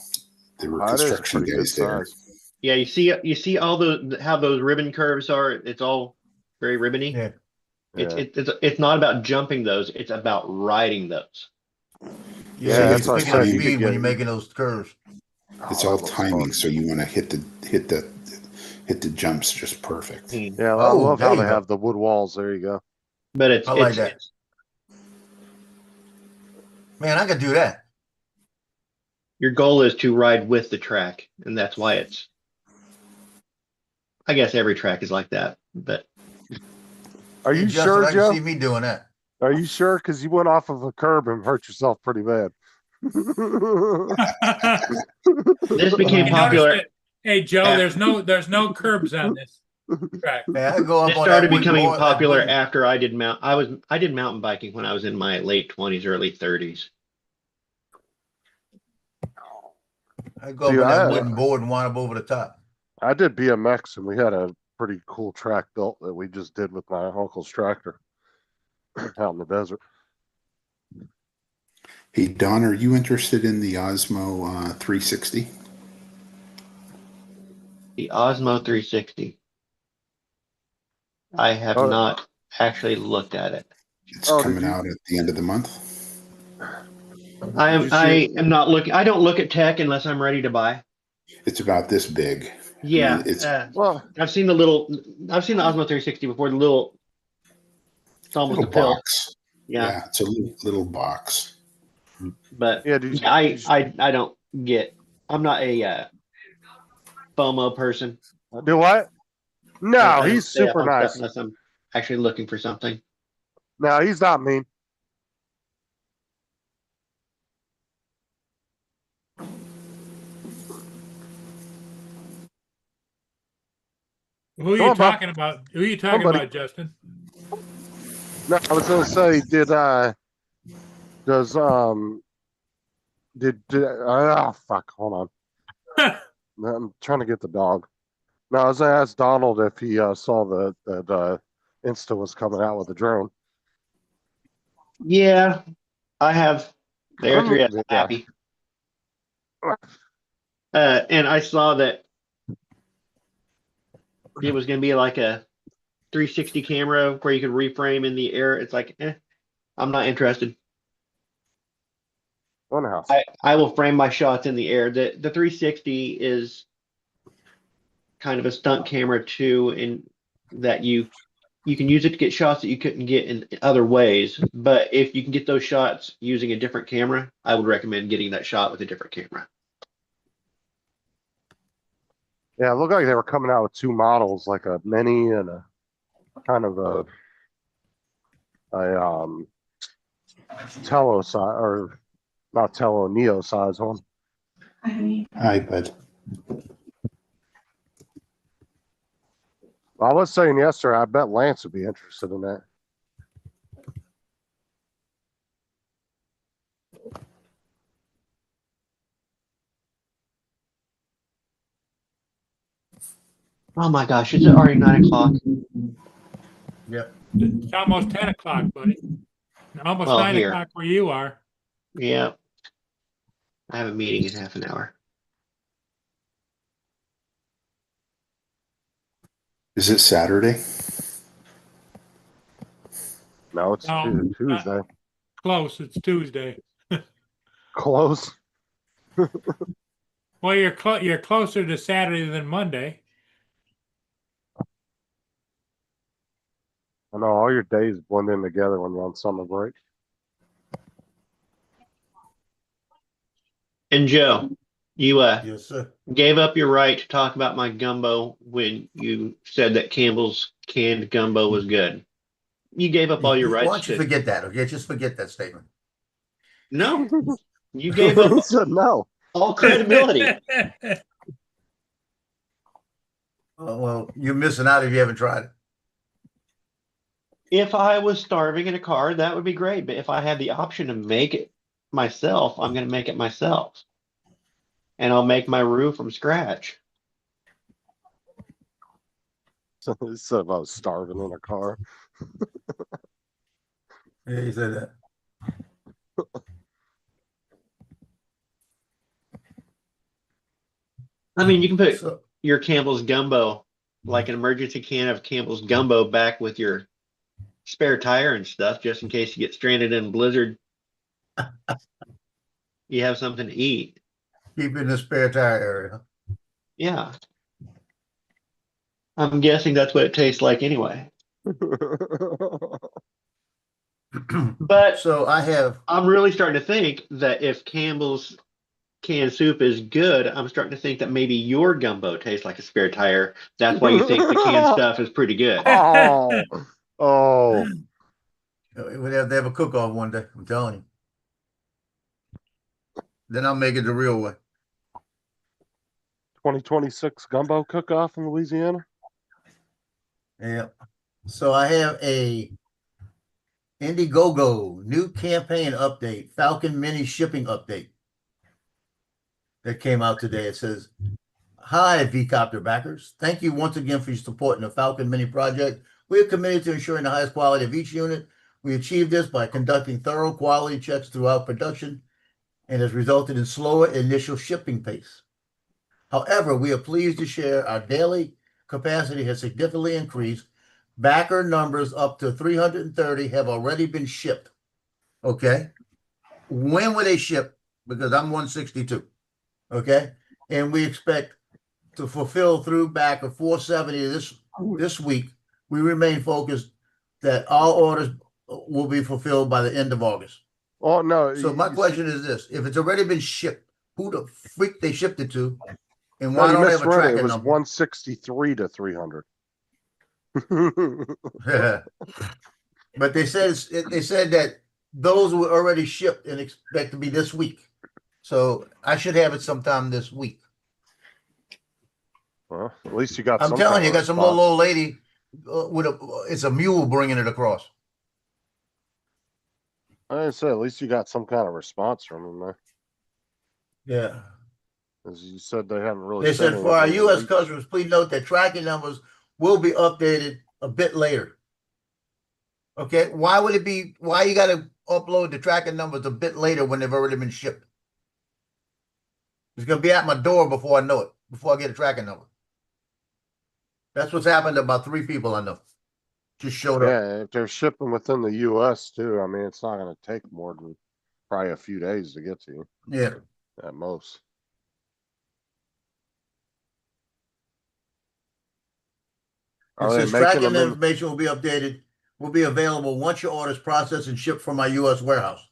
There were That is construction pretty good guys there. size. Yeah, you see all the how those ribbon curves are. It's all very ribbony. Yeah. It's Yeah. it's not about jumping those. It's about riding those. Yeah, So that's you're what I picking up said, you could speed when get- you're making those curves. It's Oh, all that looks timing, fun. so you want to hit the jumps just perfect. Yeah, I Oh, love how there they you go. have the wood walls. There you go. But it's I like it's, that. it's Man, I could do that. your goal is to ride with the track, and that's why it's. I guess every track is like that, but Are Hey, you Justin, sure, I can Joe? see me doing that. Are you sure? Because you went off of a curb and hurt yourself pretty bad. this became I noticed popular. that. Hey, Joe, Yeah. there's no curbs on this track. Man, I go up This on started that wooden becoming board, that popular wooden- after I did I did mountain biking when I was in my late 20s, early 30s. I go up Dude, on that I- wooden board and wind up over the top. I did BMX and we had a pretty cool track built that we just did with my uncle's tractor out in the desert. Hey Don, are you interested in the Osmo 360? The Osmo 360. I have Oh. not actually looked at it. It's Oh, did coming you- out at the end of the month. Did you see I am not looking. I don't look at tech unless I'm ready to buy. It's about this big. Yeah, it's Well, I've seen the Osmo 360 before. It's almost little a pill. box. Yeah, It's a little box. but yeah, I don't get. I'm not a FOMO person. do what? No, I don't he's stay up super on stuff nice. unless I'm actually looking for something. No, he's not mean. Who are Come you on, Bob. talking about? Who are you talking buddy. about, Justin? No, I was gonna say, fuck, hold on. I'm trying to get the dog. No, I was gonna ask Donald if he saw that Insta was coming out with a drone. Yeah, I have the Air 3S. I'm Yeah. happy. And I saw that it was going to be like a 360 camera where you could reframe in the air. It's like, I'm not interested. Funhouse. I will frame my shots in the air. The 360 is kind of a stunt camera too, in that you can use it to get shots that you couldn't get in other ways. But if you can get those shots using a different camera, I would recommend getting that shot with a different camera. Yeah, it looked like they were coming out with two models, like a mini and a kind of a Tello size, or not Tello, Neo size one. Hi, bud. I was saying yesterday, I bet Lance would be interested in that. Oh my gosh, it's already 9 o'clock. Yep. It's almost 10 o'clock, buddy. Almost Well, 9 here. o'clock where you are. Yeah. I have a meeting in half an hour. Is it Saturday? No, it's No, Tuesday. Close. It's Tuesday. Close. Well, you're closer to Saturday than Monday. I know all your days blend in together when you're on summer break. And Joe, you Yes, sir. gave up your right to talk about my gumbo when you said that Campbell's canned gumbo was good. You gave up all your Why rights don't you to. forget that, okay? Just forget that statement. No, you gave up He said no. all credibility. Well, you're missing out if you haven't tried it. If I was starving in a car, that would be great. But if I had the option to make it myself, I'm going to make it myself. And I'll make my roux from scratch. He said if I was starving in a car. Yeah, he said that. I mean, you can put So, your Campbell's gumbo, like an emergency can of Campbell's gumbo, back with your spare tire and stuff, just in case you get stranded in a blizzard. You have something to eat. keep it in the spare tire area. Yeah. I'm guessing that's what it tastes like anyway. But So I have, I'm really starting to think that if Campbell's canned soup is good, I'm starting to think that maybe your gumbo tastes like a spare tire. That's why you think the canned stuff is pretty good. Oh, oh, we have to have a cook-off one day, I'm telling you. Then I'll make it the real way. 2026 gumbo cook-off in Louisiana. Yeah. So I have a Indiegogo new campaign update, Falcon Mini shipping update that came out today. It says, "Hi, VCopter backers. Thank you once again for your support in the Falcon Mini project. We are committed to ensuring the highest quality of each unit. We achieve this by conducting thorough quality checks throughout production and has resulted in slower initial shipping pace. However, we are pleased to share our daily capacity has significantly increased. Backer numbers up to 330 have already been shipped." Okay. When will they ship? Because I'm 162. Okay. And we expect to fulfill through backer 470 this week. We remain focused that all orders will be fulfilled by the end of August. Oh no. So my you question is this: if it's already been shipped, who the freak they shipped it to, and No, why you don't they have a misread it. It tracking was number? 163 to 300. But they said that those were already shipped and expect to be this week. So I should have it sometime this week. Well, at least you got. I'm some telling kind you, of got some little response. old lady with it's a mule bringing it across. I say at least you got some kind of response from them there. Yeah. As you said, they haven't really. They said for our anything U.S. late. customers, please note that tracking numbers will be updated a bit later. Okay, why would it be? Why you got to upload the tracking numbers a bit later when they've already been shipped? It's gonna be at my door before I know it. Before I get a tracking number. That's what's happened to about 3 people I know. Just showed up. Yeah, if they're shipping within the U.S. too, I mean, it's not going to take more than probably a few days to get to you Yeah. at most. It Are they says making tracking them in? information will be updated, will be available once your order is processed and shipped from our U.S. warehouse.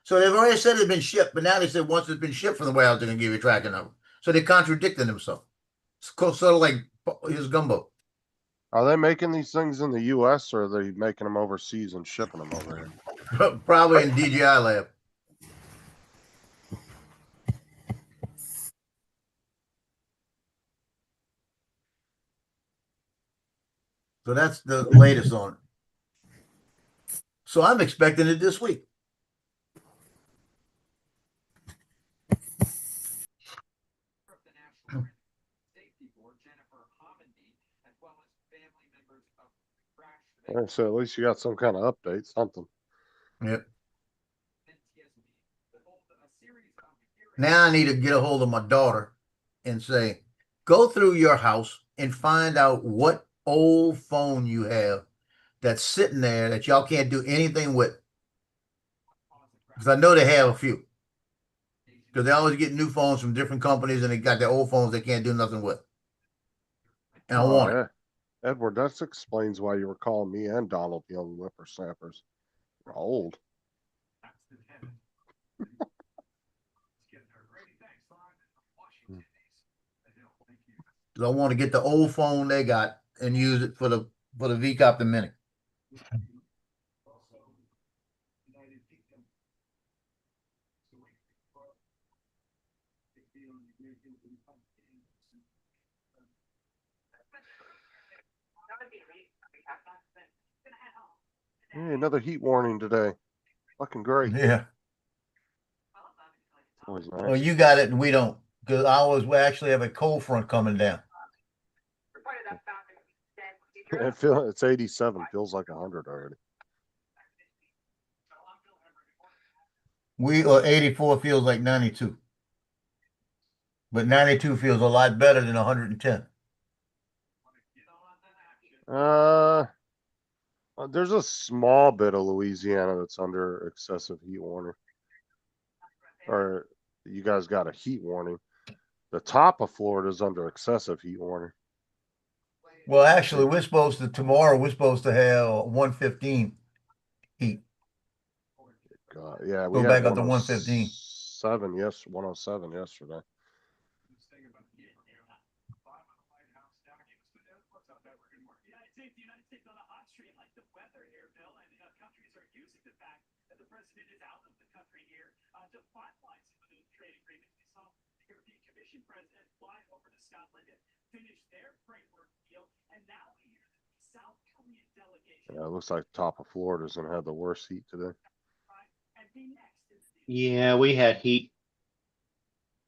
So they've already said it's been shipped, but now they said once it's been shipped from the warehouse, they're gonna give you a tracking number. So they contradicted themselves. It's sort of like his gumbo. Are they making these things in the U.S. or are they making them overseas and shipping them over here? Probably in DJI lab. So that's the latest on it. So I'm expecting it this week. The National Safety Board, Jennifer Homendy, as well as family members of crashed Yeah, so at least you got some kind of update, something. Yep. PTSD. Will hold a series of hearings. Now I need to get a hold of my daughter and say, go through your house and find out what old phone you have that's sitting there that y'all can't do anything with. Because I know they have a few. Because they always get new phones from different companies and they got their old phones they can't do nothing with. And I want it. yeah. Edward, that explains why you were calling me and Donald young whippersnappers. We're old. Because I want to get the old phone they got and use it for the VCopter Mini. Hey, another heat warning today. Fucking great. Yeah. Always Well, nice. you got it and we don't. Because we actually have a cold front coming down. It's 87. Feels like 100 already. We are 84 feels like 92. But 92 feels a lot better than 110. Uh, there's a small bit of Louisiana that's under excessive heat warning. Or you guys got a heat warning. The top of Florida is under excessive heat warning. Well, actually, tomorrow we're supposed to have 115 heat. God, yeah, Go back up to 115. 107 yesterday. Yeah, it looks like top of Florida's gonna have the worst heat today. Yeah, we had heat.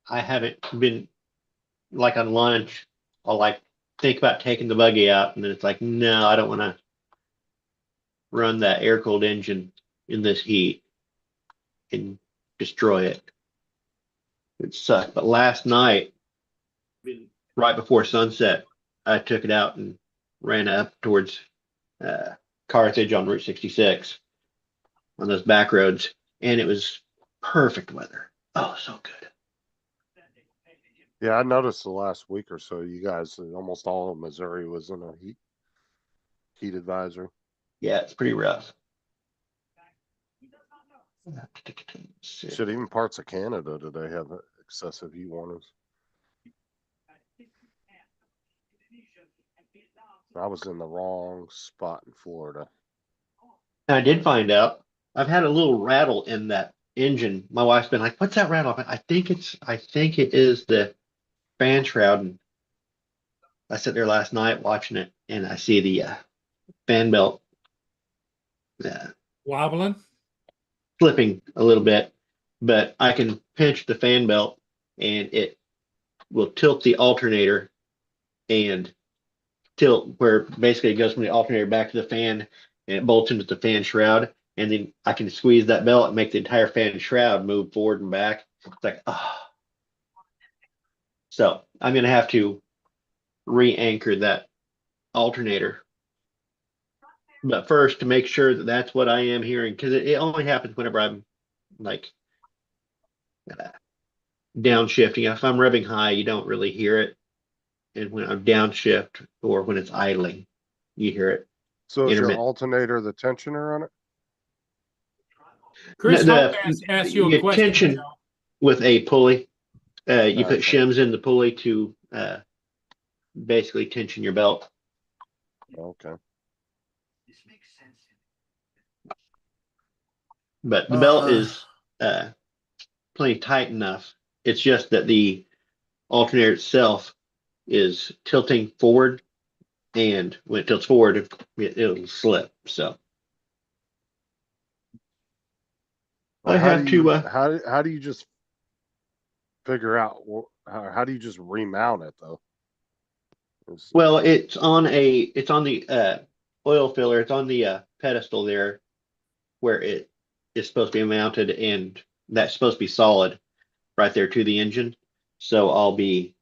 I haven't been like on lunch. I'll like think about taking the buggy out, and then it's like, no, I don't want to run that air cooled engine in this heat and destroy it. It sucked. But last night, right before sunset, I took it out and ran up towards Carthage on Route 66 on those back roads, and it was perfect weather. Oh, so good. Yeah, I noticed the last week or so, you guys, almost all of Missouri was in a heat advisory. Yeah, it's pretty rough. Shit, even parts of Canada today have excessive heat warnings. I was in the wrong spot in Florida. And I did find out I've had a little rattle in that engine. My wife's been like, "What's that rattle?" I think it is the fan shroud. And I sat there last night watching it, and I see the fan belt Wobbling. slipping a little bit, but I can pinch the fan belt, and it will tilt the alternator and tilt where basically it goes from the alternator back to the fan, and it bolts into the fan shroud. And then I can squeeze that belt and make the entire fan shroud move forward and back. It's like, ah. So I'm going to have to re-anchor that alternator. But first, to make sure that that's what I am hearing, because it only happens whenever I'm like downshifting. If I'm revving high, you don't really hear it. And when I'm downshift or when it's idling, you hear it. So is your Intermittent. alternator the tensioner on it? Chris The- Hope asked you a the question. tension- Joe. With a pulley, you put Okay. shims in the pulley to basically tension your belt. Okay. But the belt is plenty tight enough. It's just that the alternator itself is tilting forward, and when it tilts forward, it'll slip. So I How have do you, to. how do you just figure out how do you just remount it though? Well, it's on the oil filler. It's on the pedestal there, where it is supposed to be mounted, and that's supposed to be solid right there to the engine. So I'll be,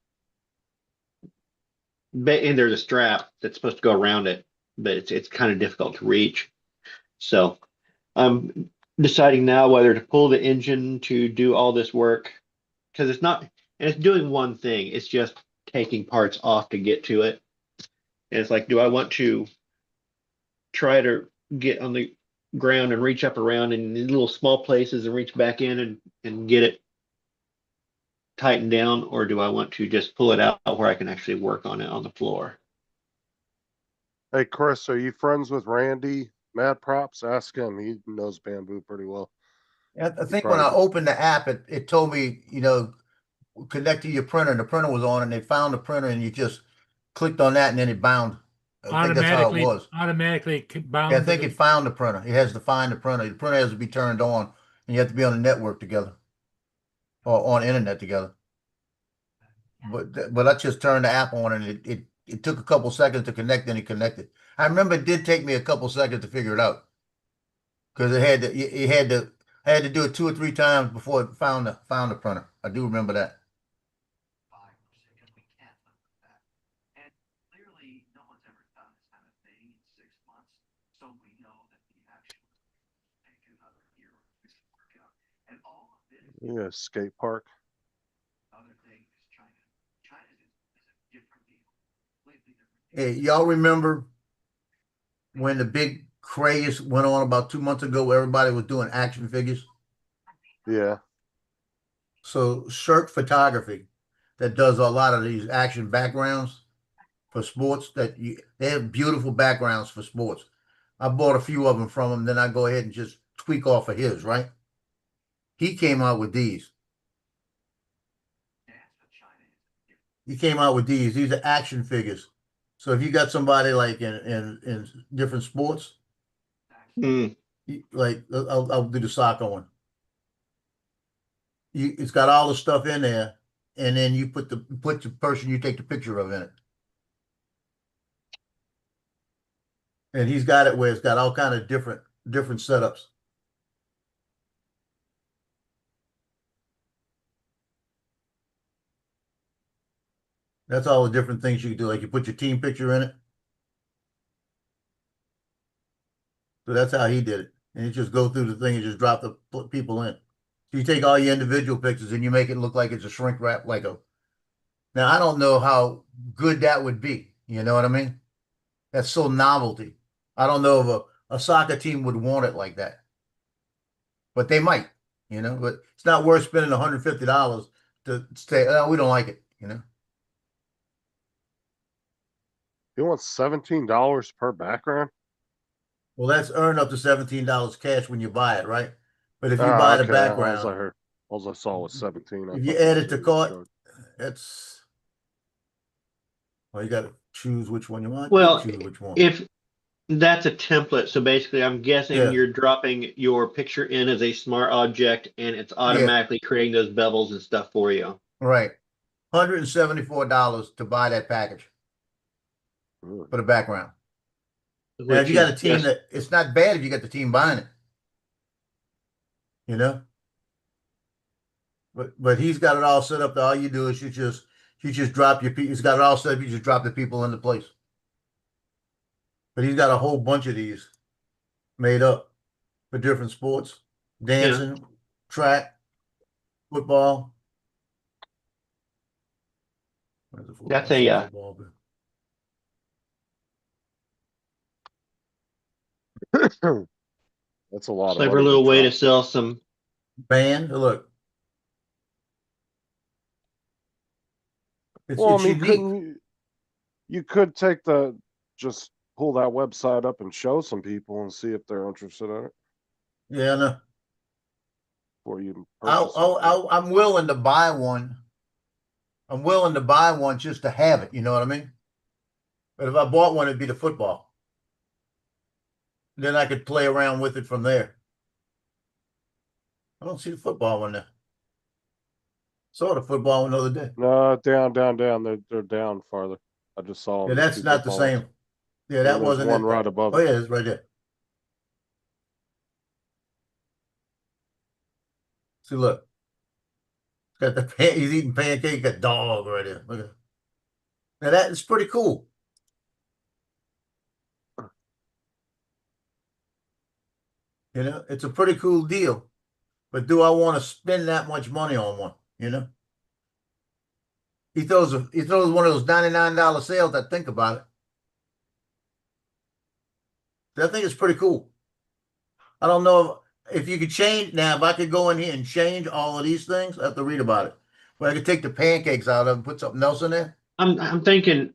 and there's a strap that's supposed to go around it, but it's kind of difficult to reach. So I'm deciding now whether to pull the engine to do all this work, because it's not, and it's doing one thing. It's just taking parts off to get to it. And it's like, do I want to try to get on the ground and reach up around in little small places and reach back in and get it tightened down, or do I want to just pull it out where I can actually work on it on the floor? Hey Chris, are you friends with Randy Mad Props? Ask him. He knows bamboo pretty well. I think when I opened the app, it told me, connect to your printer, and the printer was on, and they found the printer, and you just clicked on that, and then it bound. I think that's how it was. Automatically bound. Yeah, I think it found the printer. It has to find the printer. The printer has to be turned on, and you have to be on the network together or on internet together. But I just turned the app on, and it took a couple seconds to connect, and it connected. I remember it did take me a couple seconds to figure it out, because I had to do it 2 or 3 times before it found the printer. I do remember that. Yeah, skate park. Hey, y'all remember when the big craze went on about 2 months ago where everybody was doing action figures? Yeah. So Shirk Photography that does a lot of these action backgrounds for sports they have beautiful backgrounds for sports. I bought a few of them from him, then I go ahead and just tweak off of his, right? He came out with these. He came out with these. These are action figures. So if you got somebody like in different sports, Mm. like I'll do the soccer one. It's got all the stuff in there, and then you put the person you take the picture of in it. And he's got it where it's got all kind of different setups. That's all the different things you can do. Like you put your team picture in it. So that's how he did it. And you just go through the thing and just drop the people in. So you take all your individual pictures and you make it look like it's a shrink wrap Lego. Now I don't know how good that would be. You know what I mean? That's so novelty. I don't know if a soccer team would want it like that. But they might, but it's not worth spending $150 to say, oh, we don't like it, He wants $17 per background. Well, that's earned up to $17 cash when you buy it, right? But if you Ah, buy the okay, All I background, heard, all I saw was 17. I if you thought that add was it to what he cart, showed. that's well, you got to choose which one you want. Well, You choose which one. if that's a template, so basically, I'm guessing Yeah. you're dropping your picture in as a smart object, and it's automatically creating those bevels and stuff for you. Right, $174 to buy that package Really? for the background. Now, if Which you got a is team just- that it's not bad if you got the team buying it, But he's got it all set up. All you do is you just drop your people. He's got it all set up. You just drop the people into place. But he's got a whole bunch of these made up for different sports, dancing, track, football. Where's the football? That's a Football bit. That's a lot of clever money. little way to drop. sell some. Band. Look, it's Well, I mean, unique. you could just pull that website up and show some people and see if they're interested in it Yeah, no. before you purchase it. I'm willing to buy one. I'm willing to buy one just to have it. You know what I mean? But if I bought one, it'd be the football. Then I could play around with it from there. I don't see the football one there. Saw the football one the other day. No, down. They're down farther. I just saw Yeah, them. that's two not the football same. ones. Yeah, that there's wasn't one it. right above Oh it. yeah, it's right there. See, look. Got he's eating pancake, got dog right there. Look at it. Now that is pretty cool. It's a pretty cool deal. But do I want to spend that much money on one? He throws one of those $99 sales. I think about it. I think it's pretty cool. I don't know if you could change now. If I could go in here and change all of these things, I have to read about it. But I could take the pancakes out of them, put something else in there. I'm thinking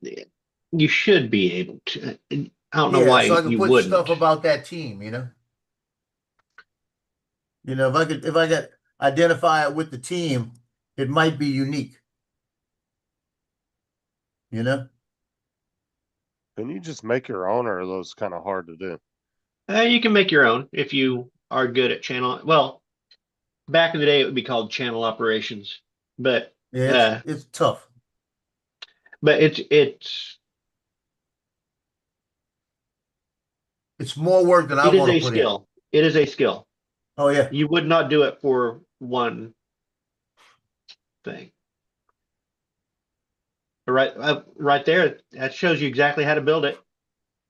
you should be able to. I don't know Yeah, why so I could you put wouldn't. stuff about that team. If I could identify it with the team, it might be unique. Can you just make your own, or are those kind of hard to do? You can make your own if you are good at channel. Well, back in the day, it would be called channel operations, but Yeah, it's tough. but it's more work than I it is want a to put in. skill. It is a skill. Oh yeah, You would not do it for one thing. But right there, that shows you exactly how to build it.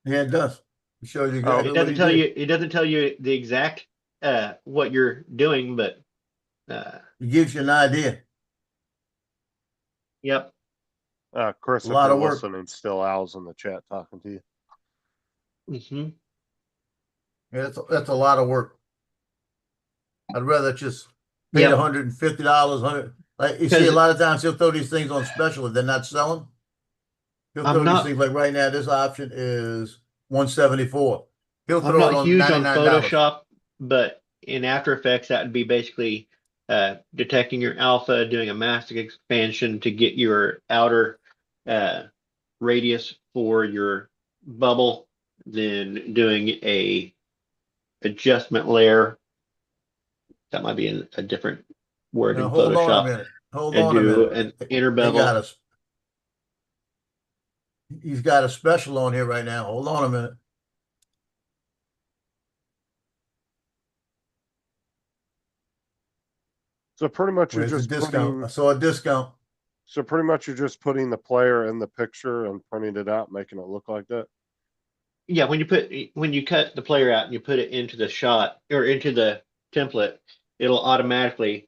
yeah, it does. It shows you exactly It what doesn't he tell did. you. It doesn't tell you the exact what you're doing, but It gives you an idea. Yep. Chris, A if lot you're of work. listening, still Al's in the chat talking to you. Hmm. Yeah, that's a lot of work. I'd rather just pay Yep. $150, like you see a Because lot of times he'll throw these things on special if they're not selling. He'll I'm throw these not- things like right now, this option is 174. He'll I'm throw it not on huge on $99. Photoshop, but in After Effects, that would be basically detecting your alpha, doing a mastic expansion to get your outer radius for your bubble, then doing a adjustment layer. That might be a different word Now in hold on a Photoshop. minute. Hold And on a do minute. an inner They got bevel. us. He's got a special on here right now. Hold on a minute. So pretty much you're Where's the just discount? putting, I saw a discount. so pretty much you're just putting the player in the picture and printing it out, making it look like that. Yeah, when you cut the player out and you put it into the shot or into the template, it'll automatically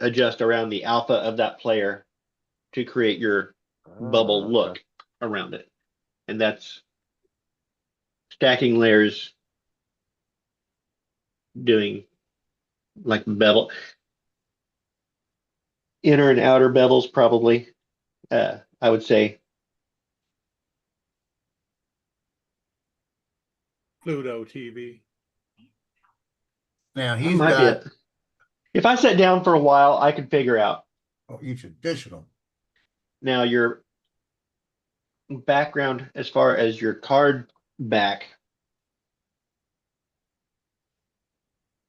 adjust around the alpha of that player to create your bubble Ah, look okay. around it. And that's stacking layers, doing like bevel, inner and outer bevels probably. I would say Pluto TV. Now that he's might be got it. If I sat down for a while, I could figure out. each additional. Now your background as far as your card back,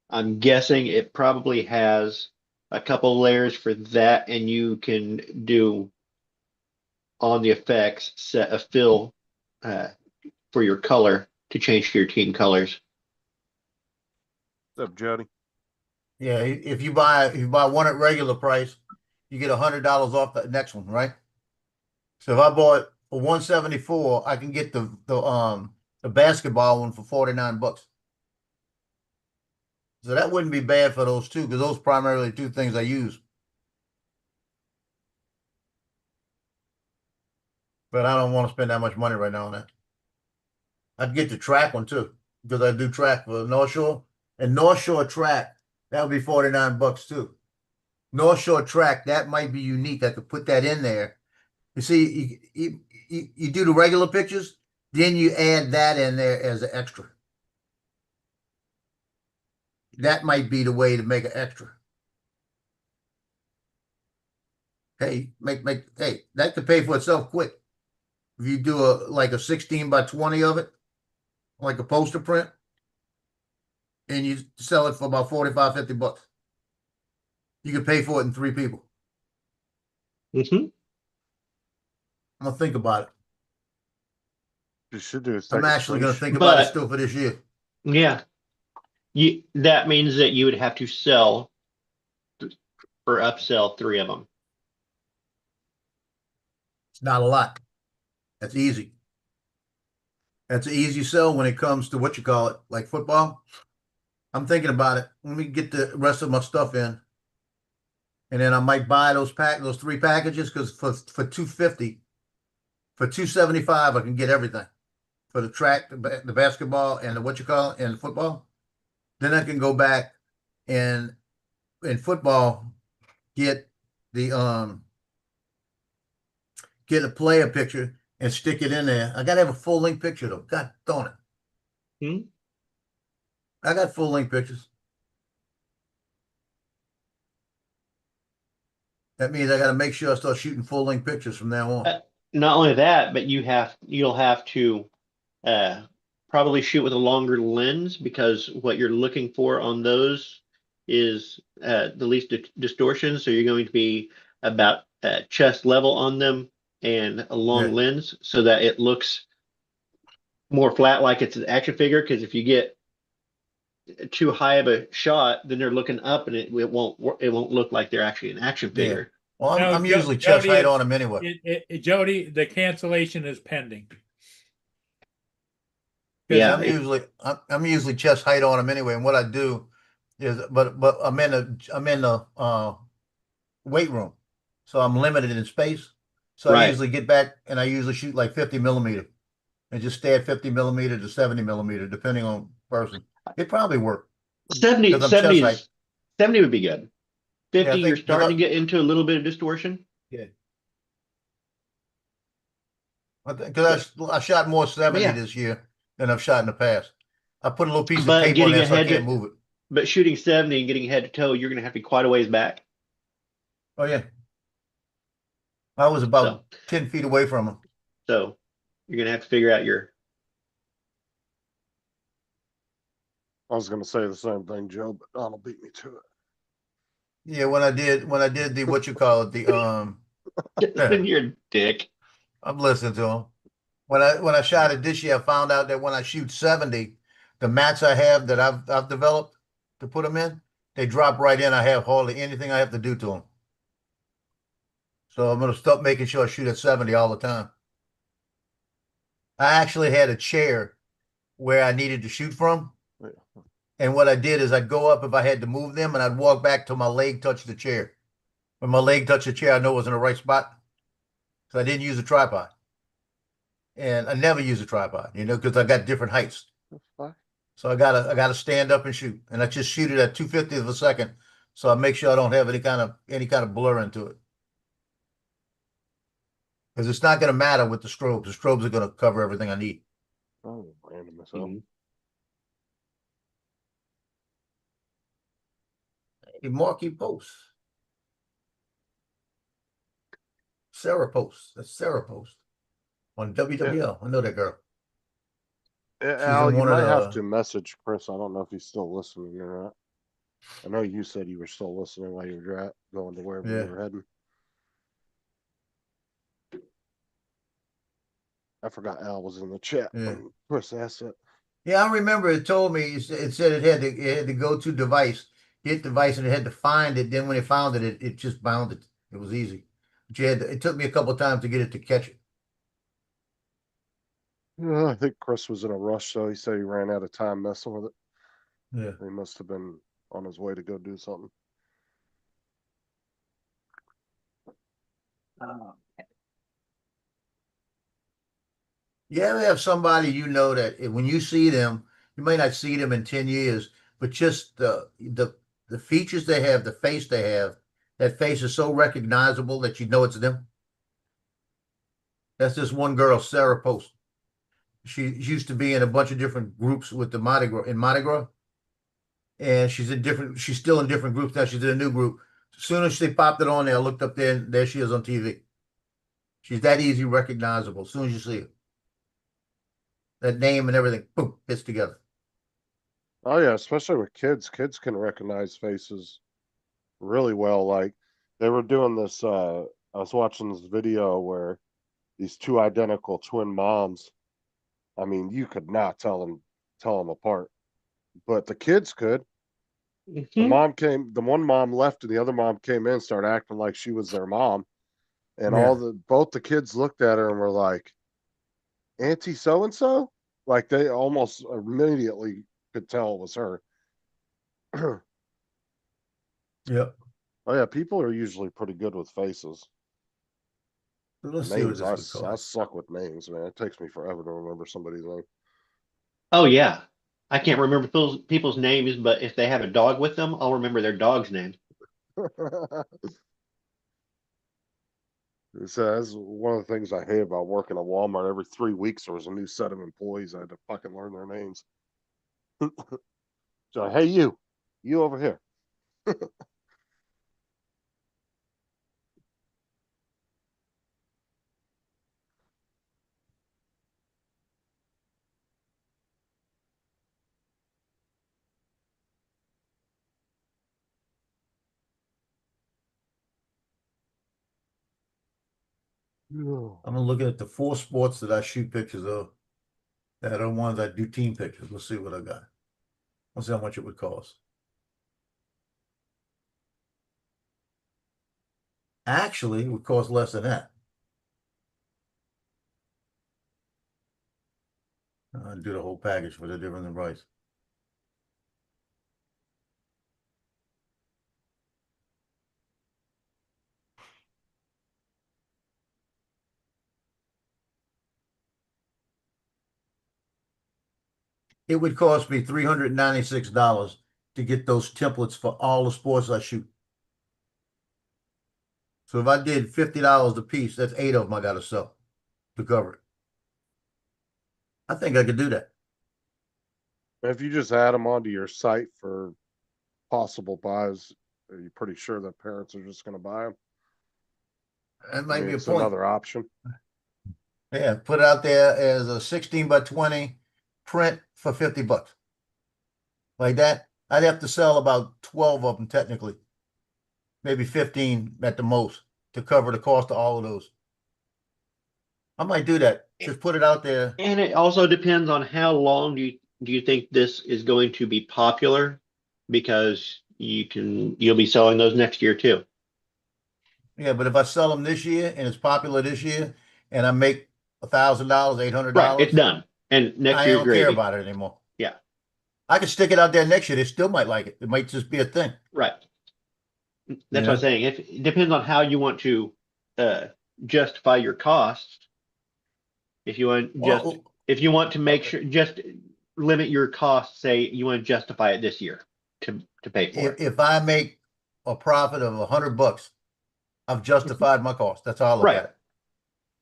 I'm guessing it probably has a couple layers for that, and you can do on the effects set a fill for your color to change your team colors. What's up, Jody? Yeah, if you buy one at regular price, you get $100 off the next one, right? So if I bought for 174, I can get the basketball one for $49. So that wouldn't be bad for those two, because those primarily two things I use. But I don't want to spend that much money right now on that. I'd get the track one too, because I do track for North Shore. And North Shore track, that would be $49 too. North Shore track, that might be unique. I could put that in there. You see, you do the regular pictures, then you add that in there as an extra. That might be the way to make an extra. Hey, hey, that could pay for itself quick. If you do like a 16 by 20 of it, like a poster print, and you sell it for about $45-50. You can pay for it in 3 people. Mm-hmm. I'm gonna think about it. You should do is I'm take a actually gonna screenshot. think about it But- still for this year. Yeah. That means that you would have to sell or upsell 3 of them. It's not a lot. That's easy. That's an easy sell when it comes to what you call it, like football. I'm thinking about it. Let me get the rest of my stuff in, and then I might buy those 3 packages, because for $250, for $275, I can get everything for the track, the basketball, and the what you call it, and the football. Then I can go back and in football get the get a player picture and stick it in there. I gotta have a full length picture though. God darn it. Hmm? I got full length pictures. That means I got to make sure I start shooting full length pictures from now on. Not only that, but you'll have to probably shoot with a longer lens, because what you're looking for on those is the least distortion. So you're going to be about chest level on them and a long Yeah. lens, so that it looks more flat, like it's an action figure. Because if you get too high of a shot, then they're looking up, and it won't look like they're actually an action Yeah. figure. Well, No, I'm usually chest Jody, height on them anyway. Jody, the cancellation is pending. Yeah, I'm usually chest height on them anyway. And what I do but I'm in the weight room, so I'm limited in space. So I Right. usually get back and I usually shoot like 50 millimeter and just stay at 50 millimeter to 70 millimeter, depending on person. It probably work 70, because I'm chest 70 height. is 70 would be good. Yeah, 50, I you're think starting to get into a little bit of distortion. yeah. Because I shot more 70 yeah. this year than I've shot in the past. I put a little piece of But tape on getting there so I ahead can't to, move it. but shooting 70 and getting head to toe, you're going to have to be quite a ways back. Oh yeah, I was about So, 10 feet away from him. so you're going to have to figure out your, I was gonna say the same thing, Joe, but Donald beat me to it. Yeah, when I did the what you call it, the your dick. I'm listening to him. When I shot it this year, I found out that when I shoot 70, the mats I have that I've developed to put them in, they drop right in. I have hardly anything I have to do to them. So I'm gonna stop making sure I shoot at 70 all the time. I actually had a chair where I needed to shoot from. Yeah. And what I did is I'd go up if I had to move them and I'd walk back till my leg touched the chair. When my leg touched the chair, I know it was in the right spot. So I didn't use a tripod. And I never use a tripod, because I got different heights. Fine. So I gotta stand up and shoot. And I just shoot it at 2/50 of a second. So I make sure I don't have any kind of blur into it. Because it's not gonna matter with the strobes. The strobes are gonna cover everything I need. Oh, random as hell. Mhm. Hey, Marky posts. Sarah posts. That's Sarah post on WWL. I know that girl. Yeah, She's Al, in you one of might have the. to message Chris. I don't know if he's still listening or not. I know you said you were still listening while you were going to wherever you Yeah. were heading. I forgot Al was in the chat Yeah. when Chris asked it. Yeah, I remember it told me it said it had to go to device, hit device, and it had to find it. Then when it found it, it just bound it. It was easy. But it took me a couple of times to get it to catch it. Yeah, I think Chris was in a rush, so he said he ran out of time messing with it. Yeah. He must have been on his way to go do something. You ever have somebody that when you see them, you may not see them in 10 years, but just the features they have, the face they have, that face is so recognizable that you know it's them. That's this one girl, Sarah Post. She used to be in a bunch of different groups with the Mardi Gras, and she's still in different groups now. She's in a new group. As soon as they popped it on there, I looked up there and there she is on TV. She's that easy recognizable as soon as you see her. That name and everything, boom, fits together. Oh yeah, especially with kids. Kids can recognize faces really well. Like they were doing this. I was watching this video where these two identical twin moms. I mean, you could not tell them apart, but the kids could. Mhm. The one mom left, and the other mom came in, started acting like she was their mom, and Yeah. both the kids looked at her and were like, "Auntie so and so," like they almost immediately could tell it was her. Yep. Oh yeah, people are usually pretty good with faces. So let's see what Names, this would I cost. suck with names, man. It takes me forever to remember somebody's name. Oh, yeah. I can't remember people's names, but if they have a dog with them, I'll remember their dog's name. That's one of the things I hate about working at Walmart. Every 3 weeks there was a new set of employees. I had to fucking learn their names. So, hey, you over here. I'm looking at the 4 sports that I shoot pictures of. That are ones I do team pictures. Let's see what I got. Let's see how much it would cost. Actually, it would cost less than that. I'd do the whole package for the difference in price. it would cost me $396 to get those templates for all the sports I shoot. So if I did $50 a piece, that's 8 of them I gotta sell to cover it. I think I could do that. If you just add them onto your site for possible buys, are you pretty sure that parents are just gonna buy them? That might be a It's point. another option. Yeah, put it out there as a 16 by 20 print for $50. Like that. I'd have to sell about 12 of them technically. Maybe 15 at the most to cover the cost of all of those. I might do that. Just put it out there. And it also depends on how long do you think this is going to be popular? Because you'll be selling those next year too. Yeah, but if I sell them this year and it's popular this year and I make $1,000, $800, Right, it's done. And next I year's don't care gravy. about it anymore. Yeah. I could stick it out there next year. They still might like it. It might just be a thing. Right. That's Yeah. what I'm saying. It depends on how you want to justify your costs. If you want if you want to make sure, just limit your costs, say you want to justify it this year to pay for it. If I make a profit of $100, I've justified my cost. That's all I look Right. at it.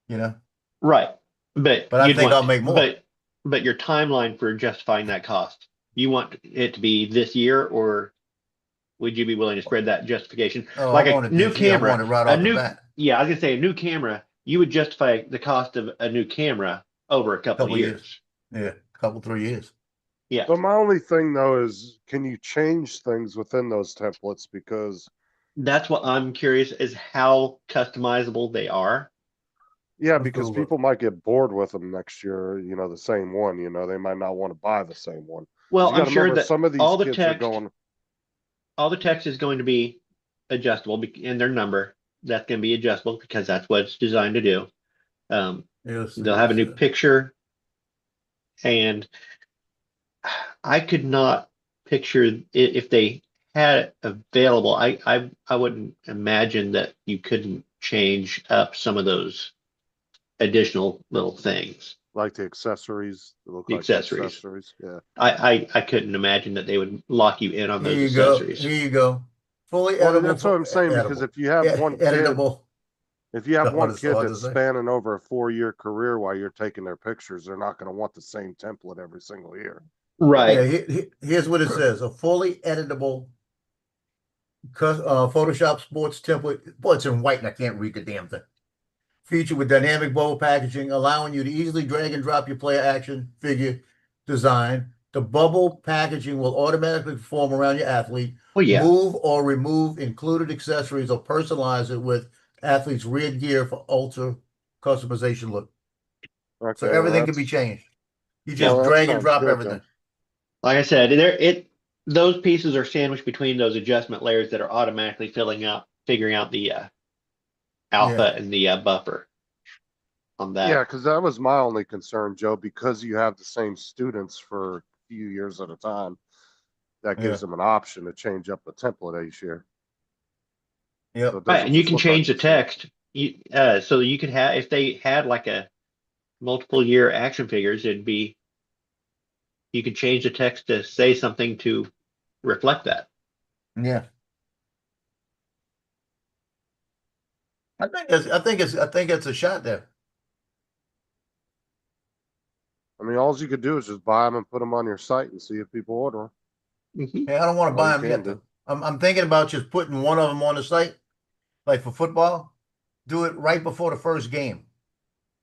You know? Right. But I you'd think want- I'll make more. But your timeline for justifying that cost, you want it to be this year, or would you be willing to spread that justification? Oh, Like I a want it new this year. I camera, want it right a off the new, bat. yeah, I was gonna say a new camera, you would justify the cost of a new camera over a couple of Couple years. Yeah, a couple, 3 years. Yeah. But my only thing though is, can you change things within those templates? Because That's what I'm curious is how customizable they are. yeah, Let's because go look. people might get bored with them next year, the same one, they might not want to buy the same one. 'Cause Well, you gotta I'm sure remember, that some of these all the kids are text, going, all the text is going to be adjustable and their number, that's going to be adjustable because that's what it's designed to do. Yes, They'll have a new yes. picture, and I could not picture if they had it available. I wouldn't imagine that you couldn't change up some of those additional little things. like the accessories, they look The like accessories. accessories, yeah. I couldn't imagine that they would lock you in on Here those you go. accessories. Here you go. Fully Well, editable. that's what I'm saying, because edible. if you have one kid, Editable. if you have That's what one it's kid hard to that's say. spanning over a 4-year career while you're taking their pictures, they're not gonna want the same template every single year. Right. Yeah, here's what it says: a fully editable Photoshop sports template. Boy, it's in white and I can't read the damn thing. Featured with dynamic bold packaging, allowing you to easily drag and drop your player action figure design. The bubble packaging will automatically form around your athlete. Well, yeah. Move or remove included accessories or personalize it with athlete's rear gear for ultra customization look. So Okay, everything can be changed. You just well, that drag and sounds drop good, everything. Like I said, those pieces are sandwiched between those adjustment layers that are automatically figuring out the alpha and the buffer on that. Yeah, because that was my only concern, Joe, because you have the same students for a few years at a time. That gives them an option to change up the template each year. Yep. So it Right, doesn't and you just can look like change the the same. text. So you could have, if they had like a multiple year action figures, you could change the text to say something to reflect that. Yeah. I think it's a shot there. I mean, all you could do is just buy them and put them on your site and see if people order them. Mhm. Yeah, I don't want to All buy you them can yet. do. Though. I'm thinking about just putting one of them on the site, like for football. Do it right before the first game,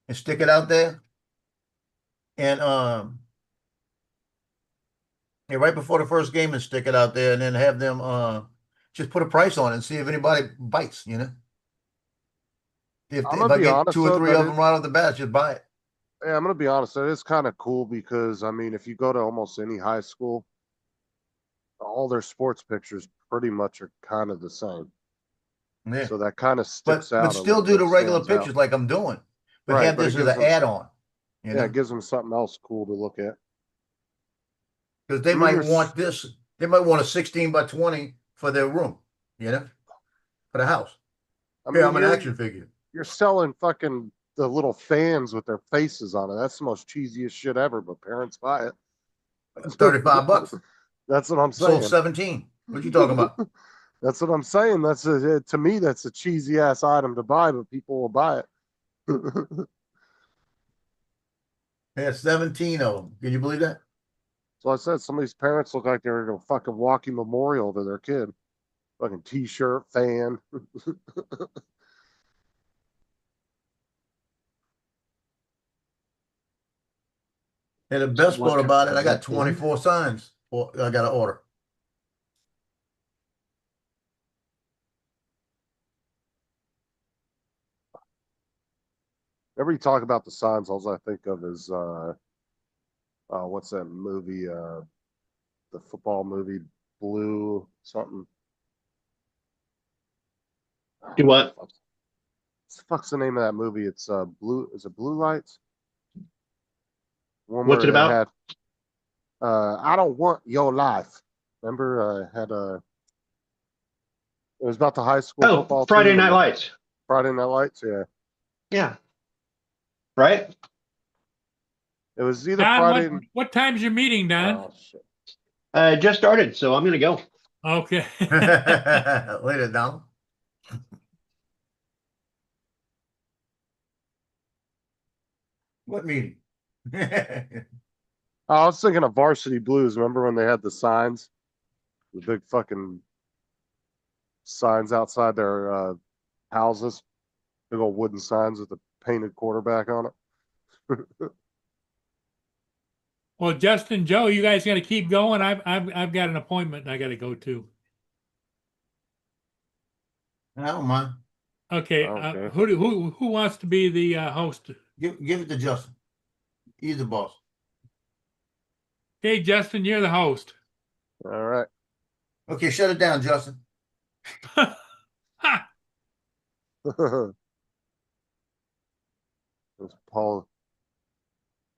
and stick it out there. And yeah, right before the first game, and stick it out there, and then have them just put a price on it and see if anybody bites. If I'm if gonna I be get honest, 2 or though, 3 that of them right off the bat, just buy it. Yeah, I'm gonna be honest. That is kind of cool because, I mean, if you go to almost any high school, all their sports pictures pretty much are kind of the same. Yeah. So that kind of sticks out. But a still little do the bit, regular stands out. pictures like I'm doing, but Right, have but it this as gives an them- add-on. Yeah, it gives them something else cool to look at. Because they I mean, might there's- want this. They might want a 16 by 20 for their room. For the house. I Here, I'm an you're- action figure. You're selling fucking the little fans with their faces on it. That's the most cheesiest shit ever, but parents buy it. $35. That's what I'm Sold saying. 17. What you talking about? That's what I'm saying. That's to me, that's a cheesy ass item to buy, but people will buy it. Yeah, 17 of them. Can you believe that? So I said some of these parents look like they're a fucking walking memorial to their kid. Fucking t-shirt, fan. And the best part about it, I got Is that the one? 24 signs. Or I got to order. Whenever you talk about the signs, all I think of is what's that movie? The football movie, Blue something. Do what? What the fuck's the name of that movie? It's Blue. Is it Blue Lights? One What's where it about? Had, I don't want your life. Remember, had it was about the high school Oh, football Friday team Night and Lights. Friday Night Lights. Yeah, Yeah. Right? it was either Don, Friday. what time's your meeting, Don? Oh shit! Just started, so I'm gonna go. Okay. Later, Don. What meeting? I was thinking of Varsity Blues. Remember when they had the signs, the big fucking signs outside their houses, big old wooden signs with the painted quarterback on it. Well, Justin, Joe, you guys got to keep going. I've got an appointment I got to go to. I don't mind. Okay. Okay. Who wants to be the host? Give it to Justin. He's the boss. Okay, Justin, you're the host. All right. Okay, shut it down, Justin. Ha! There's Paul.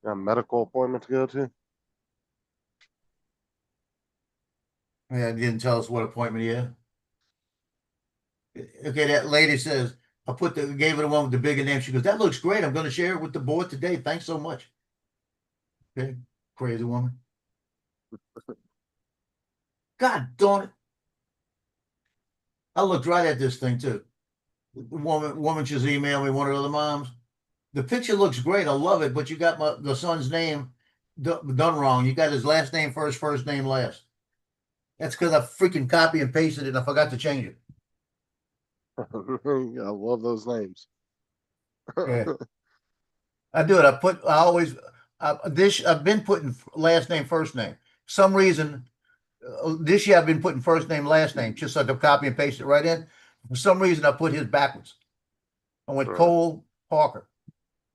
Got a medical appointment to go to. Yeah, didn't tell us what appointment he had. Okay, that lady says, gave her the one with the bigger name. She goes, that looks great. I'm going to share it with the board today. Thanks so much. Okay, crazy woman. God darn it. I looked right at this thing too. The woman just emailed me, one of the other moms. The picture looks great. I love it, but you got the son's name done wrong. You got his last name first, first name last. That's because I freaking copy and pasted it and I forgot to change it. I love those names. Yeah. I do it. I've been putting last name, first name. For some reason, this year I've been putting first name, last name, just so I can copy and paste it right in. For some reason, I put his backwards. I went Sure. Cole Parker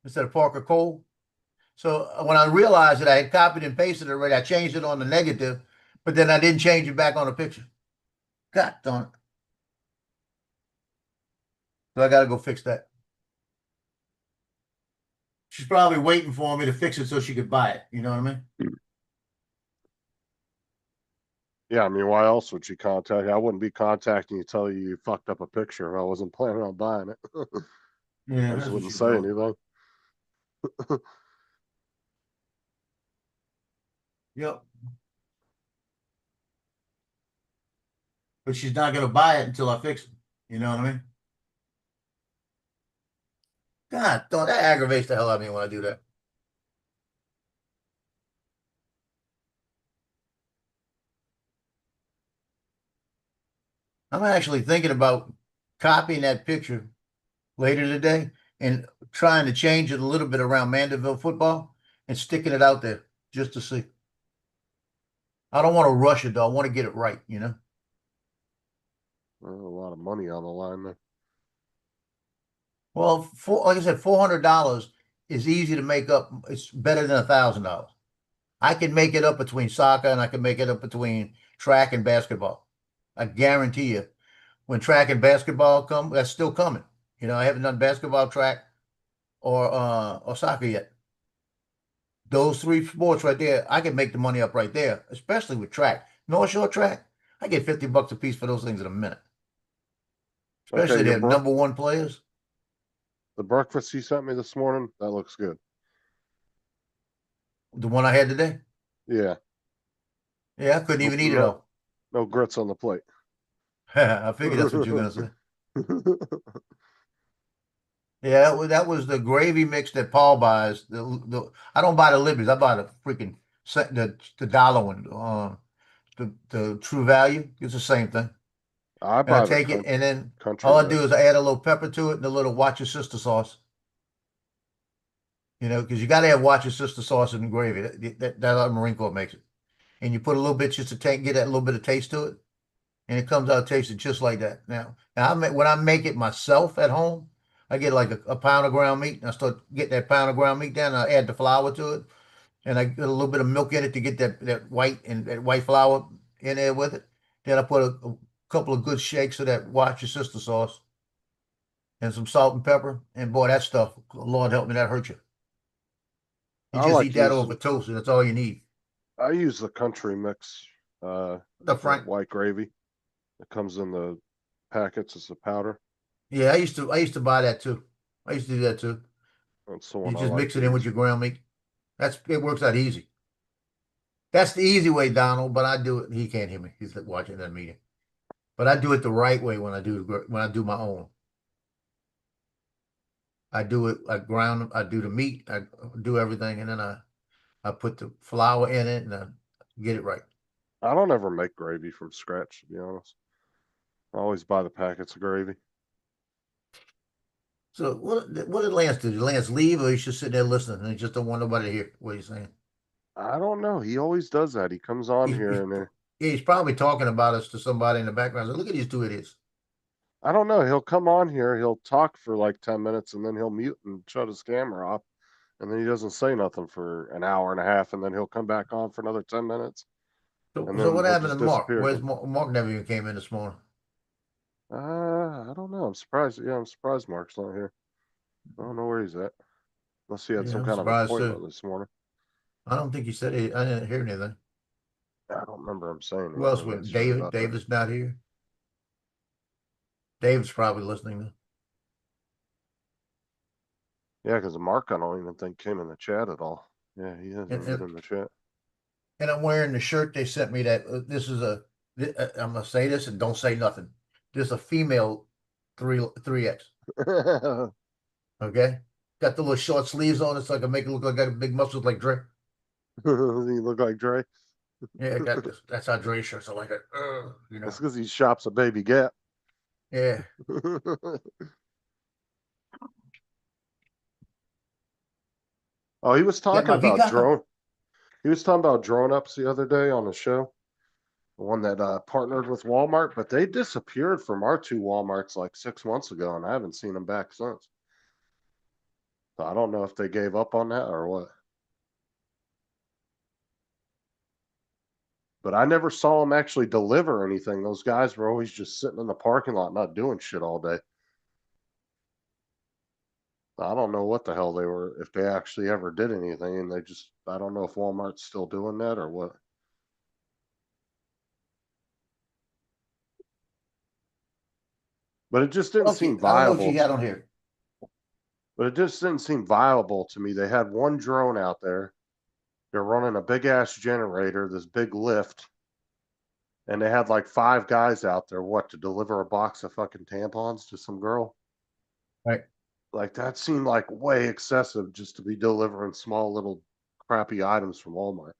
instead of Parker Cole. So when I realized that I had copied and pasted it already, I changed it on the negative, but then I didn't change it back on the picture. God darn it. So I got to go fix that. She's probably waiting for me to fix it so she could buy it. You know what I mean? Yeah, I mean, why else would she contact you? I wouldn't be contacting you to tell you fucked up a picture if I wasn't planning on buying it. Yeah, I that's just what wouldn't she's say doing. anything. Yep. But she's not going to buy it until I fix it. You know what I mean? God, that aggravates the hell out of me when I do that. I'm actually thinking about copying that picture later today and trying to change it a little bit around Mandeville football and sticking it out there just to see. I don't want to rush it though. I want to get it right, you know? A lot of money on the line there. Well, like I said, $400 is easy to make up. It's better than $1,000. I can make it up between soccer and I can make it up between track and basketball. I guarantee you, when track and basketball come, that's still coming. You know, I haven't done basketball, track, or soccer yet. Those three sports right there, I can make the money up right there, especially with track. North Shore track, I get $50 a piece for those things in a minute. Especially Okay, their number one players. The breakfast you sent me this morning, that looks good. The one I had today. Yeah. Yeah, I couldn't even eat it No. all. No grits on the plate. I figured that's what you're gonna say. Yeah, that was the gravy mix that Paul buys. I don't buy the Libby's. I buy the freaking the dollar one. The True Value. It's the same thing. I And I buy the take it, and then country all I do mix. is I add a little pepper to it and a little Watch Your Sister sauce. You know, because you got to have Watch Your Sister sauce in the gravy. That's how Marine Corps makes it. And you put a little bit just to get that little bit of taste to it, and it comes out tasting just like that. Now when I make it myself at home, I get like a pound of ground meat, and I start getting that pound of ground meat down. And I add the flour to it, and I get a little bit of milk in it to get that white flour in there with it. Then I put a couple of good shakes of that Watch Your Sister sauce and some salt and pepper. And boy, that stuff, Lord help me, that hurt you. You I just like eat that using- over toast, and that's all you need. I use the country mix, The with Frank, white gravy. It comes in the packets as a powder. yeah, I used to buy that too. I used to do that too. That's the You one I just like mix to it in with use. your ground meat. It works out easy. That's the easy way, Donald. But I do it. He can't hear me. He's watching that meeting. But I do it the right way when I do my own. I do it. I do the meat. I do everything, and then I put the flour in it and I get it right. I don't ever make gravy from scratch, to be honest. I always buy the packets of gravy. So what did Lance do? Did Lance leave, or he's just sitting there listening and he just don't want nobody to hear what he's saying? I don't know. He always does that. He comes on He's, here he's, and then he's probably talking about us to somebody in the background. So look at these two idiots. I don't know. He'll come on here, he'll talk for like 10 minutes and then he'll mute and shut his camera off. And then he doesn't say nothing for an hour and a half, and then he'll come back on for another 10 minutes. So And so then what he'll happened just to Mark? disappear Where's again. Mark? Never even came in this morning. I don't know. I'm surprised. Yeah, I'm surprised Mark's not here. I don't know where he's at. Unless he had Yeah, some I'm kind of surprised appointment too. this morning. I don't think he said it. I didn't hear anything. I don't remember him saying Who else anything went? yesterday about that. David's not here. David's probably listening. Yeah, because Mark, I don't even think came in the chat at all. Yeah, he hasn't And- been in the chat. And I'm wearing the shirt they sent me. This is I'm gonna say this and don't say nothing. This is a female 3X. Okay, got the little short sleeves on it so I can make it look like I got big muscles like Dre. He look like Dre. Yeah, I got this. That's how Dre shirts are like it. You know. That's because he shops at Baby Gap. Yeah. Oh, he was talking my about V-Cup. drone. He was talking about drone ups the other day on the show. The one that partnered with Walmart, but they disappeared from our two Walmarts like 6 months ago, and I haven't seen them back since. So I don't know if they gave up on that or what. But I never saw them actually deliver anything. Those guys were always just sitting in the parking lot, not doing shit all day. I don't know what the hell they were, if they actually ever did anything, and I don't know if Walmart's still doing that or what. But it just didn't Okay, seem I don't know what viable. you got on here. But it just didn't seem viable to me. They had one drone out there. They're running a big ass generator, this big lift. And they had like 5 guys out there, to deliver a box of fucking tampons to some girl. Right. Like that seemed like way excessive just to be delivering small little crappy items from Walmart.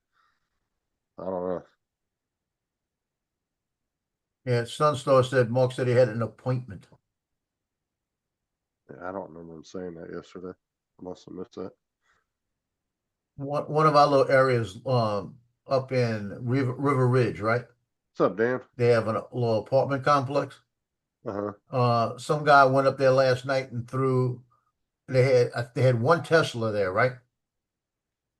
I don't know. Yeah, Sunstore said Mark said he had an appointment. Yeah, I don't remember him saying that yesterday. I must have missed that. One of our little areas up in River Ridge, right? What's up, Dan? They have a little apartment complex. Uh-huh. Some guy went up there last night and they had one Tesla there, right?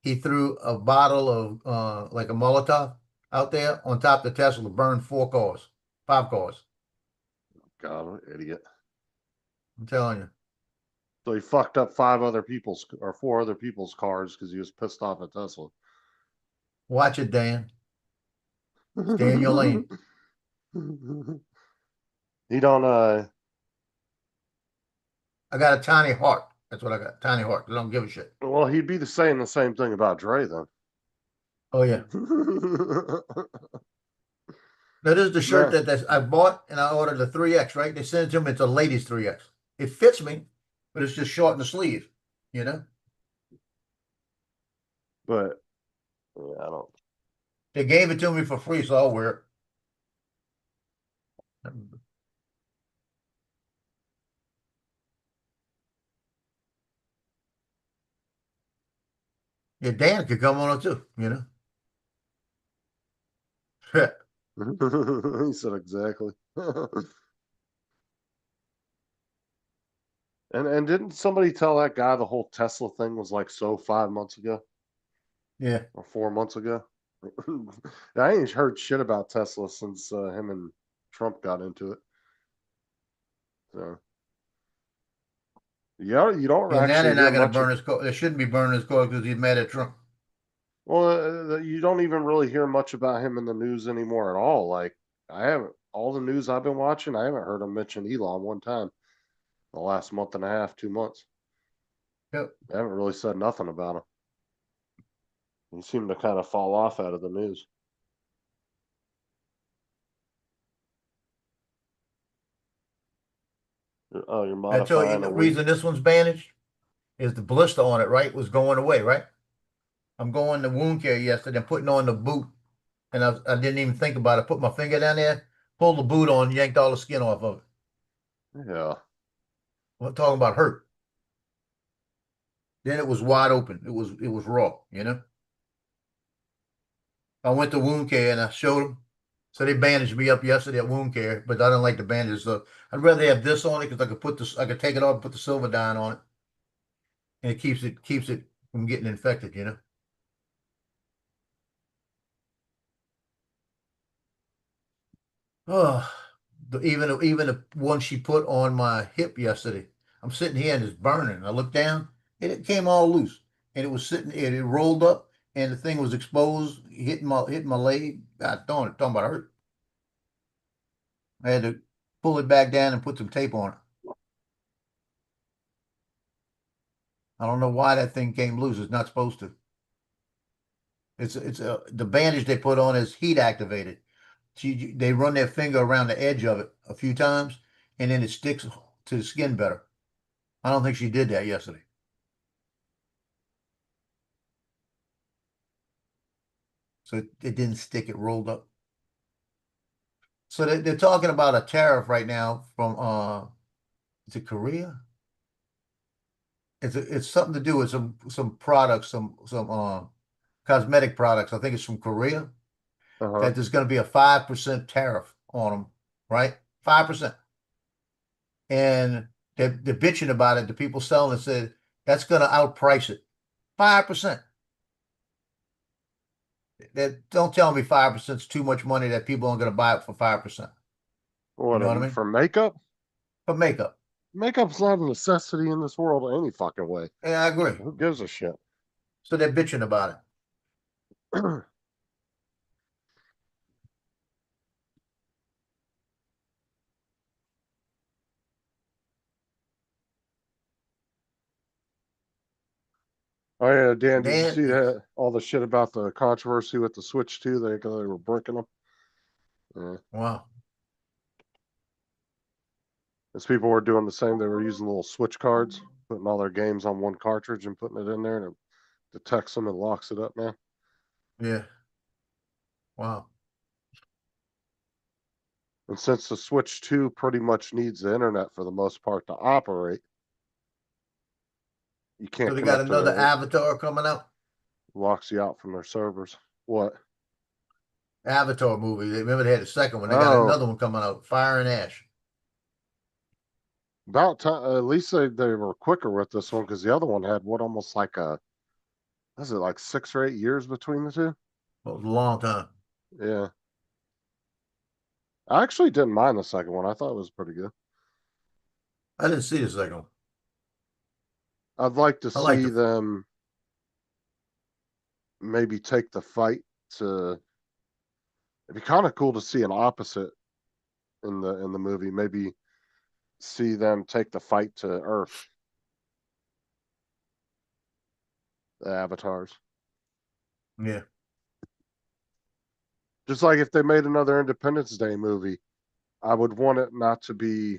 He threw a bottle of like a Molotov out there on top of the Tesla, burned 5 cars. God, what an idiot. I'm telling you. So he fucked up 4 other people's cars because he was pissed off at Tesla. Watch it, Dan. Stay in your lane. He don't I got a tiny heart. That's what I got. Tiny heart. I don't give a shit. well, he'd be saying the same thing about Dre then. Oh yeah. That is the shirt Yeah. that I bought, and I ordered the 3X, right? They sent it to me. It's a ladies 3X. It fits me, but it's just short in the sleeve, you know? But yeah, I don't. They gave it to me for free, so I'll wear it. Yeah, Dan could come on it too, you know? He said exactly. And didn't somebody tell that guy the whole Tesla thing was like so 5 months ago Yeah. or 4 months ago? I ain't heard shit about Tesla since him and Trump got into it. So yeah, you don't And now actually they're hear not going to much. burn his car. They shouldn't be burning his car because he's mad at Trump. Well, you don't even really hear much about him in the news anymore at all. Like I haven't all the news I've been watching, I haven't heard him mention Elon one time the last month and a half, 2 months. Yep. I haven't really said nothing about him. He seemed to kind of fall off out of the news. Oh, you're I told you modifying the a week. reason this one's bandaged is the blister on it, right, was going away, right? I'm going to wound care yesterday and putting on the boot, and I didn't even think about it. Put my finger down there, pulled the boot on, yanked all the skin off of it. Yeah. I'm talking about hurt. Then it was wide open. It was raw, you know. I went to wound care and I showed them. So they bandaged me up yesterday at wound care, but I don't like the bandage. So I'd rather have this on it because I could take it off and put the silver dye on it, and it keeps it from getting infected, you know. Oh, even the one she put on my hip yesterday. I'm sitting here and it's burning. I look down, and it came all loose, and it was sitting. It rolled up, and the thing was exposed, hitting my leg. God darn it, talking about hurt. I had to pull it back down and put some tape on it. I don't know why that thing came loose. It's not supposed to. The bandage they put on is heat activated. They run their finger around the edge of it a few times, and then it sticks to the skin better. I don't think she did that yesterday. So it didn't stick, it rolled up. So they're talking about a tariff right now from is it Korea? It's something to do with some products, some cosmetic products. I think it's from Korea. Uh-huh. That there's going to be a 5% tariff on them, right? 5%. And they're bitching about it. The people selling it said that's going to outprice it. 5%. Don't tell me 5% is too much money that people aren't going to buy it for 5%. What, You know what I mean? for makeup? For makeup. Makeup's not a necessity in this world any fucking way. Yeah, I agree. Who gives a shit? So they're bitching about it. Oh yeah, Dan, did you Dan, see that all the shit about the controversy with the Switch 2? They were breaking them. Yeah. wow. As people were doing the same, they were using little Switch cards, putting all their games on one cartridge and putting it in there, and it detects them and locks it up now. Yeah. Wow. And since the Switch 2 pretty much needs the internet for the most part to operate, you can't So they got connect another to it. Avatar coming out. Locks you out from their servers. What? Avatar movie. They remember they had a second one. They got Oh. another one coming out. Fire and Ash. About time. At least they were quicker with this one because the other one had what, almost like was it like 6 or 8 years between the two? Well, it was a long time. Yeah. I actually didn't mind the second one. I thought it was pretty good. I didn't see the second one. I'd like to I like see the- them maybe take the fight to. It'd be kind of cool to see an opposite in the movie. Maybe see them take the fight to Earth. The avatars. Yeah. Just like if they made another Independence Day movie, I would want it not to be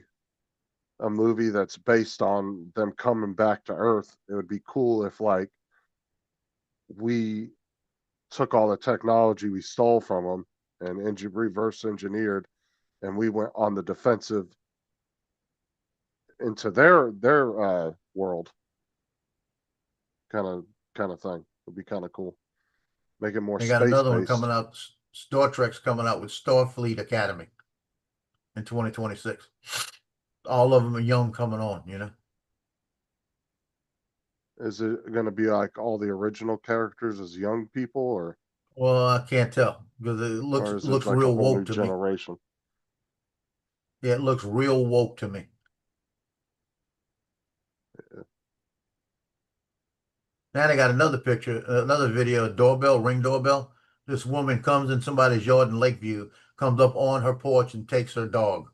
a movie that's based on them coming back to Earth. It would be cool if like we took all the technology we stole from them and reverse engineered, and we went on the defensive into their world, kind of thing. Would be kind of cool. Make it more They got space another one based. coming out. Star Trek's coming out with Starfleet Academy in 2026. All of them are young coming on, you know. Is it going to be like all the original characters as young people, or Well, I can't tell because it or is looks it like a real whole new woke to me. generation? Yeah, it looks real woke to me. Now they got another picture, another video, doorbell, ring doorbell. This woman comes in somebody's yard in Lakeview, comes up on her porch and takes her dog.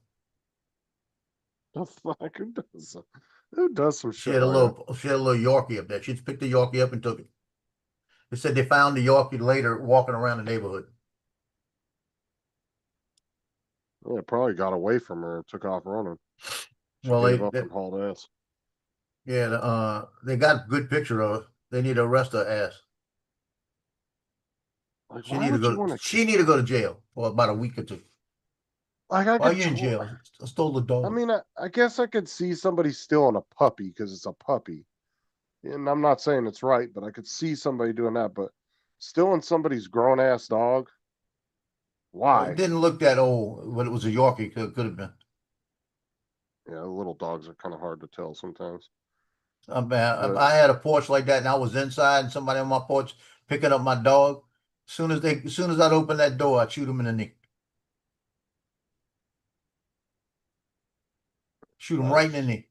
The fuck, who does some She shit had a like that? little Yorkie up there. She just picked the Yorkie up and took it. They said they found the Yorkie later walking around the neighborhood. Yeah, probably got away from her and took off running. She Well, gave up and hauled ass. they got a good picture of her. They need to arrest her ass. Like, She why need to would you go. want to? She need to go to jail for about a week or two. Like, I Why are could you in to- jail? I stole the dog. I mean, I guess I could see somebody stealing a puppy because it's a puppy, and I'm not saying it's right, but I could see somebody doing that. But stealing somebody's grown ass dog, why? It didn't look that old, but it was a Yorkie. Could have been. Yeah, little dogs are kind of hard to tell sometimes. I had a porch like that, and I was inside, and somebody on my porch picking up my dog. As soon as I'd open that door, I'd shoot him in the knee. Shoot him right in the knee.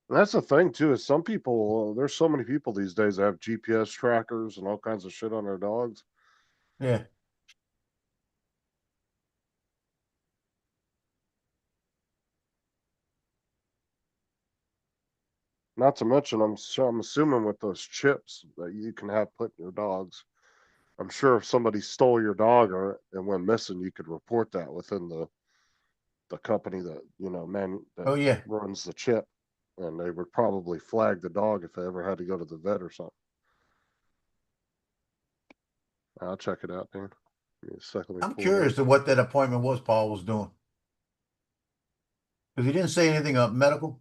And that's the thing too, is some people, there's so many people these days that have GPS trackers and all kinds of shit on their dogs. Yeah. Not to mention, I'm assuming with those chips that you can have put in your dogs, I'm sure if somebody stole your dog or and went missing, you could report that within the company that Oh yeah. runs the chip, and they would probably flag the dog if they ever had to go to the vet or something. I'll check it out, man. Give me a second, let me I'm pull it up. curious to what that appointment was Paul was doing. Because he didn't say anything of medical.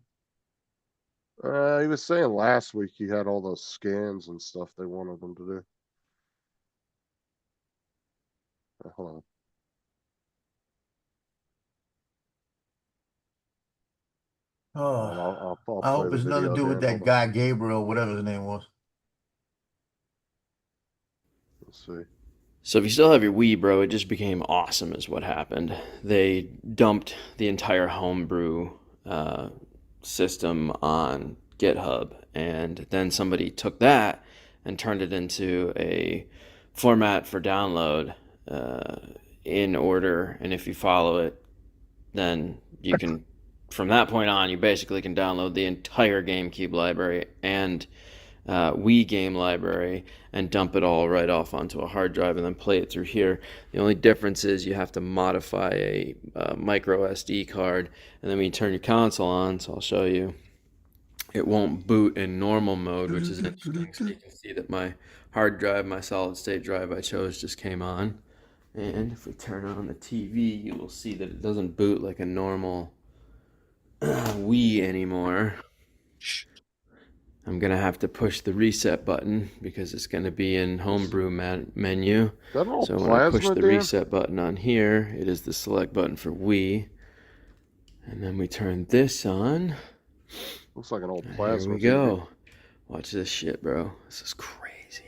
He was saying last week he had all those scans and stuff they wanted him to do. Hold on. Oh, I'll I play hope the it's nothing to video do with again. that guy Gabriel, whatever his name was. Let's see. So if you still have your Wii, bro, it just became awesome is what happened. They dumped the entire homebrew system on GitHub, and then somebody took that and turned it into a format for download in order. And if you follow it, then you can, from that point on, you basically can download the entire GameCube library and Wii game library and dump it all right off onto a hard drive and then play it through here. The only difference is you have to modify a micro SD card, and then when you turn your console on, so I'll show you, it won't boot in normal mode, which is interesting. So you can see that my hard drive, my solid state drive I chose, just came on. And if we turn on the TV, you will see that it doesn't boot like a normal Wii anymore. I'm gonna have to push the reset button because it's gonna be in homebrew menu. So when I push the reset button on here, it is the select button for Wii. And then we turn this on. Looks like an old plasma. Here we go. Watch this shit, bro. This is crazy.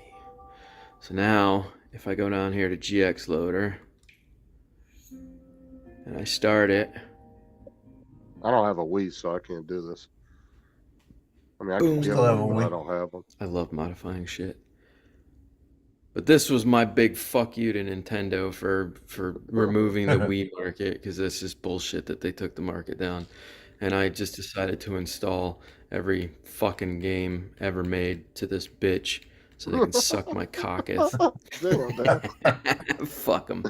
So now, if I go down here to GX Loader and I start it. I don't have a Wii, so I can't do this. I mean, I can get one, but I don't have them. I love modifying shit. But this was my big fuck you to Nintendo for removing the Wii market, because this is bullshit that they took the market down. And I just decided to install every fucking game ever made to this bitch so they can suck my cocketh. Damn, man. Fuck them.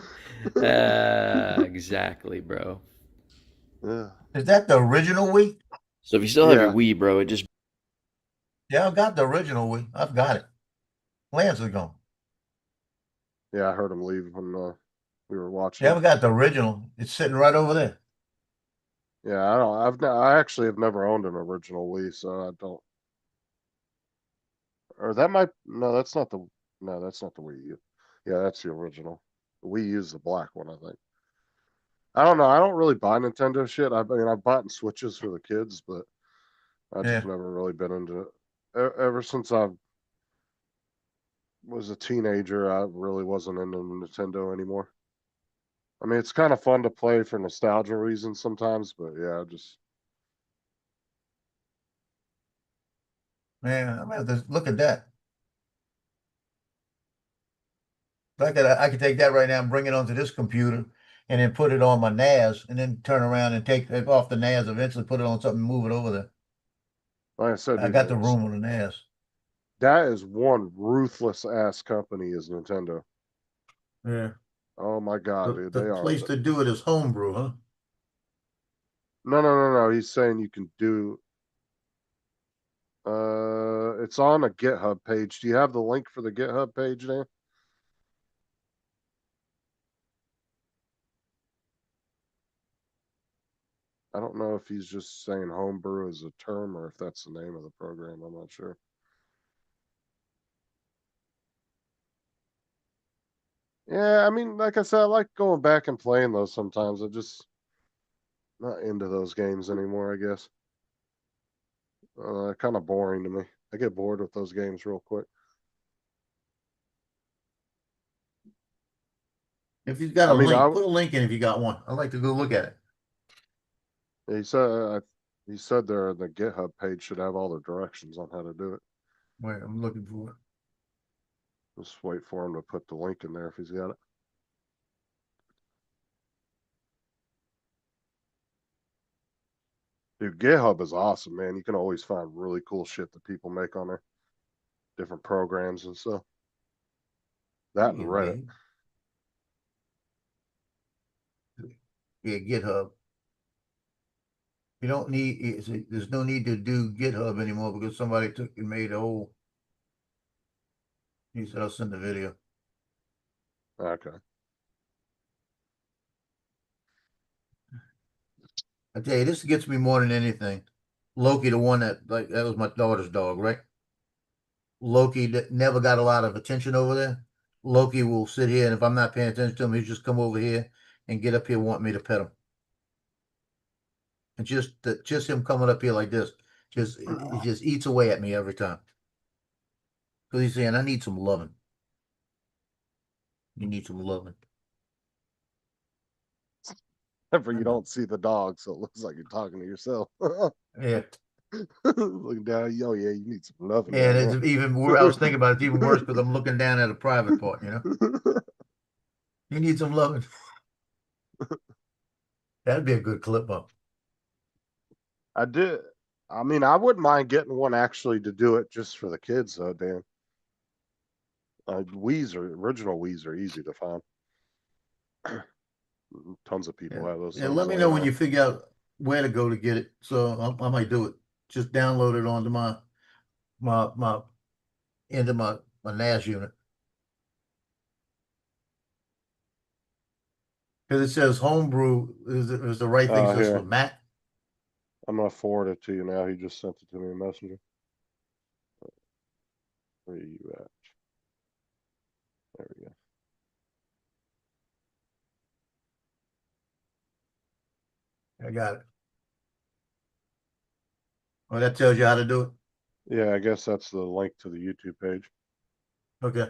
Exactly, bro. Yeah. Is that the original Wii? So if you still have your Yeah. Wii, bro, it just Yeah, I've got the original Wii. I've got it. Lance is gone. Yeah, I heard him leave when we were watching. Yeah, I've got the original. It's sitting right over there. Yeah, I actually have never owned an original Wii, so I don't. Or that might no, that's not the Wii U. Yeah, that's the original. The Wii U is the black one, I think. I don't know. I don't really buy Nintendo shit. I mean, I've bought Switches for the kids, but I just Yeah. never really been into it. Ever since I was a teenager, I really wasn't into Nintendo anymore. I mean, it's kind of fun to play for nostalgia reasons sometimes, but yeah, just Man, I'm gonna have to look at that. I could take that right now and bring it onto this computer and then put it on my NAS and then turn around and take it off the NAS, eventually put it on something and move it over there. like I said, I dude, got the room on the NAS. that is one ruthless ass company is Nintendo. Yeah. Oh my god, dude, The they are. place to do it is homebrew, huh? No. He's saying you can do. It's on a GitHub page. Do you have the link for the GitHub page, Dan? I don't know if he's just saying homebrew as a term or if that's the name of the program. I'm not sure. Yeah, I mean, like I said, I like going back and playing those sometimes. I'm just not into those games anymore, I guess. Kind of boring to me. I get bored with those games real quick. If you've got I a mean, link, put a link in if you got one. I'd like to go look at it. he said there the GitHub page should have all the directions on how to do it. Wait, I'm looking for it. Just wait for him to put the link in there if he's got it. Dude, GitHub is awesome, man. You can always find really cool shit that people make on there. Different programs and stuff. That and Reddit. Yeah, GitHub. You don't need, there's no need to do GitHub anymore because somebody took and made a whole. He said, I'll send the video. Okay. I tell you, this gets me more than anything. Loki, the one that was my daughter's dog, right? Loki that never got a lot of attention over there. Loki will sit here, and if I'm not paying attention to him, he'll just come over here and get up here, want me to pet him. And just him coming up here like this, he just eats away at me every time. Because he's saying, I need some loving. You need some loving. Except for you don't see the dog, so it looks like you're talking to yourself. Yeah. Looking down, oh yeah, you need some loving. And down it's there. even I was thinking about it's even worse because I'm looking down at a private part, you know. You need some loving. That'd be a good clip up. I did. I mean, I wouldn't mind getting one actually to do it just for the kids, though, Dan. Original Wii's are easy to find. Tons of people have those. Yeah, things let me laying know when around. you figure out where to go to get it. So I might do it. Just download it onto my into my NAS unit. Because it says homebrew is the right thing. It says Here. for Mac. I'm gonna forward it to you now. He just sent it to me in Messenger. Where are you at? There we go. I got it. Well, that tells you how to do it. Yeah, I guess that's the link to the YouTube page. Okay.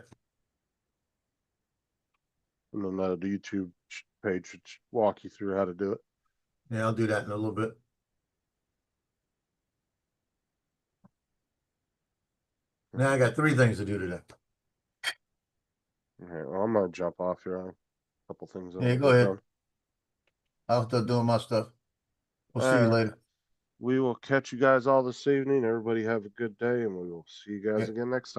And then the YouTube page should walk you through how to do it. Yeah, I'll do that in a little bit. Now I got 3 things to do today. All right, well, I'm gonna jump off here on a couple things. Yeah, go ahead. I'll start doing my stuff. We'll see you later. We will catch you guys all this evening. Everybody have a good day, and we will see you guys again next time.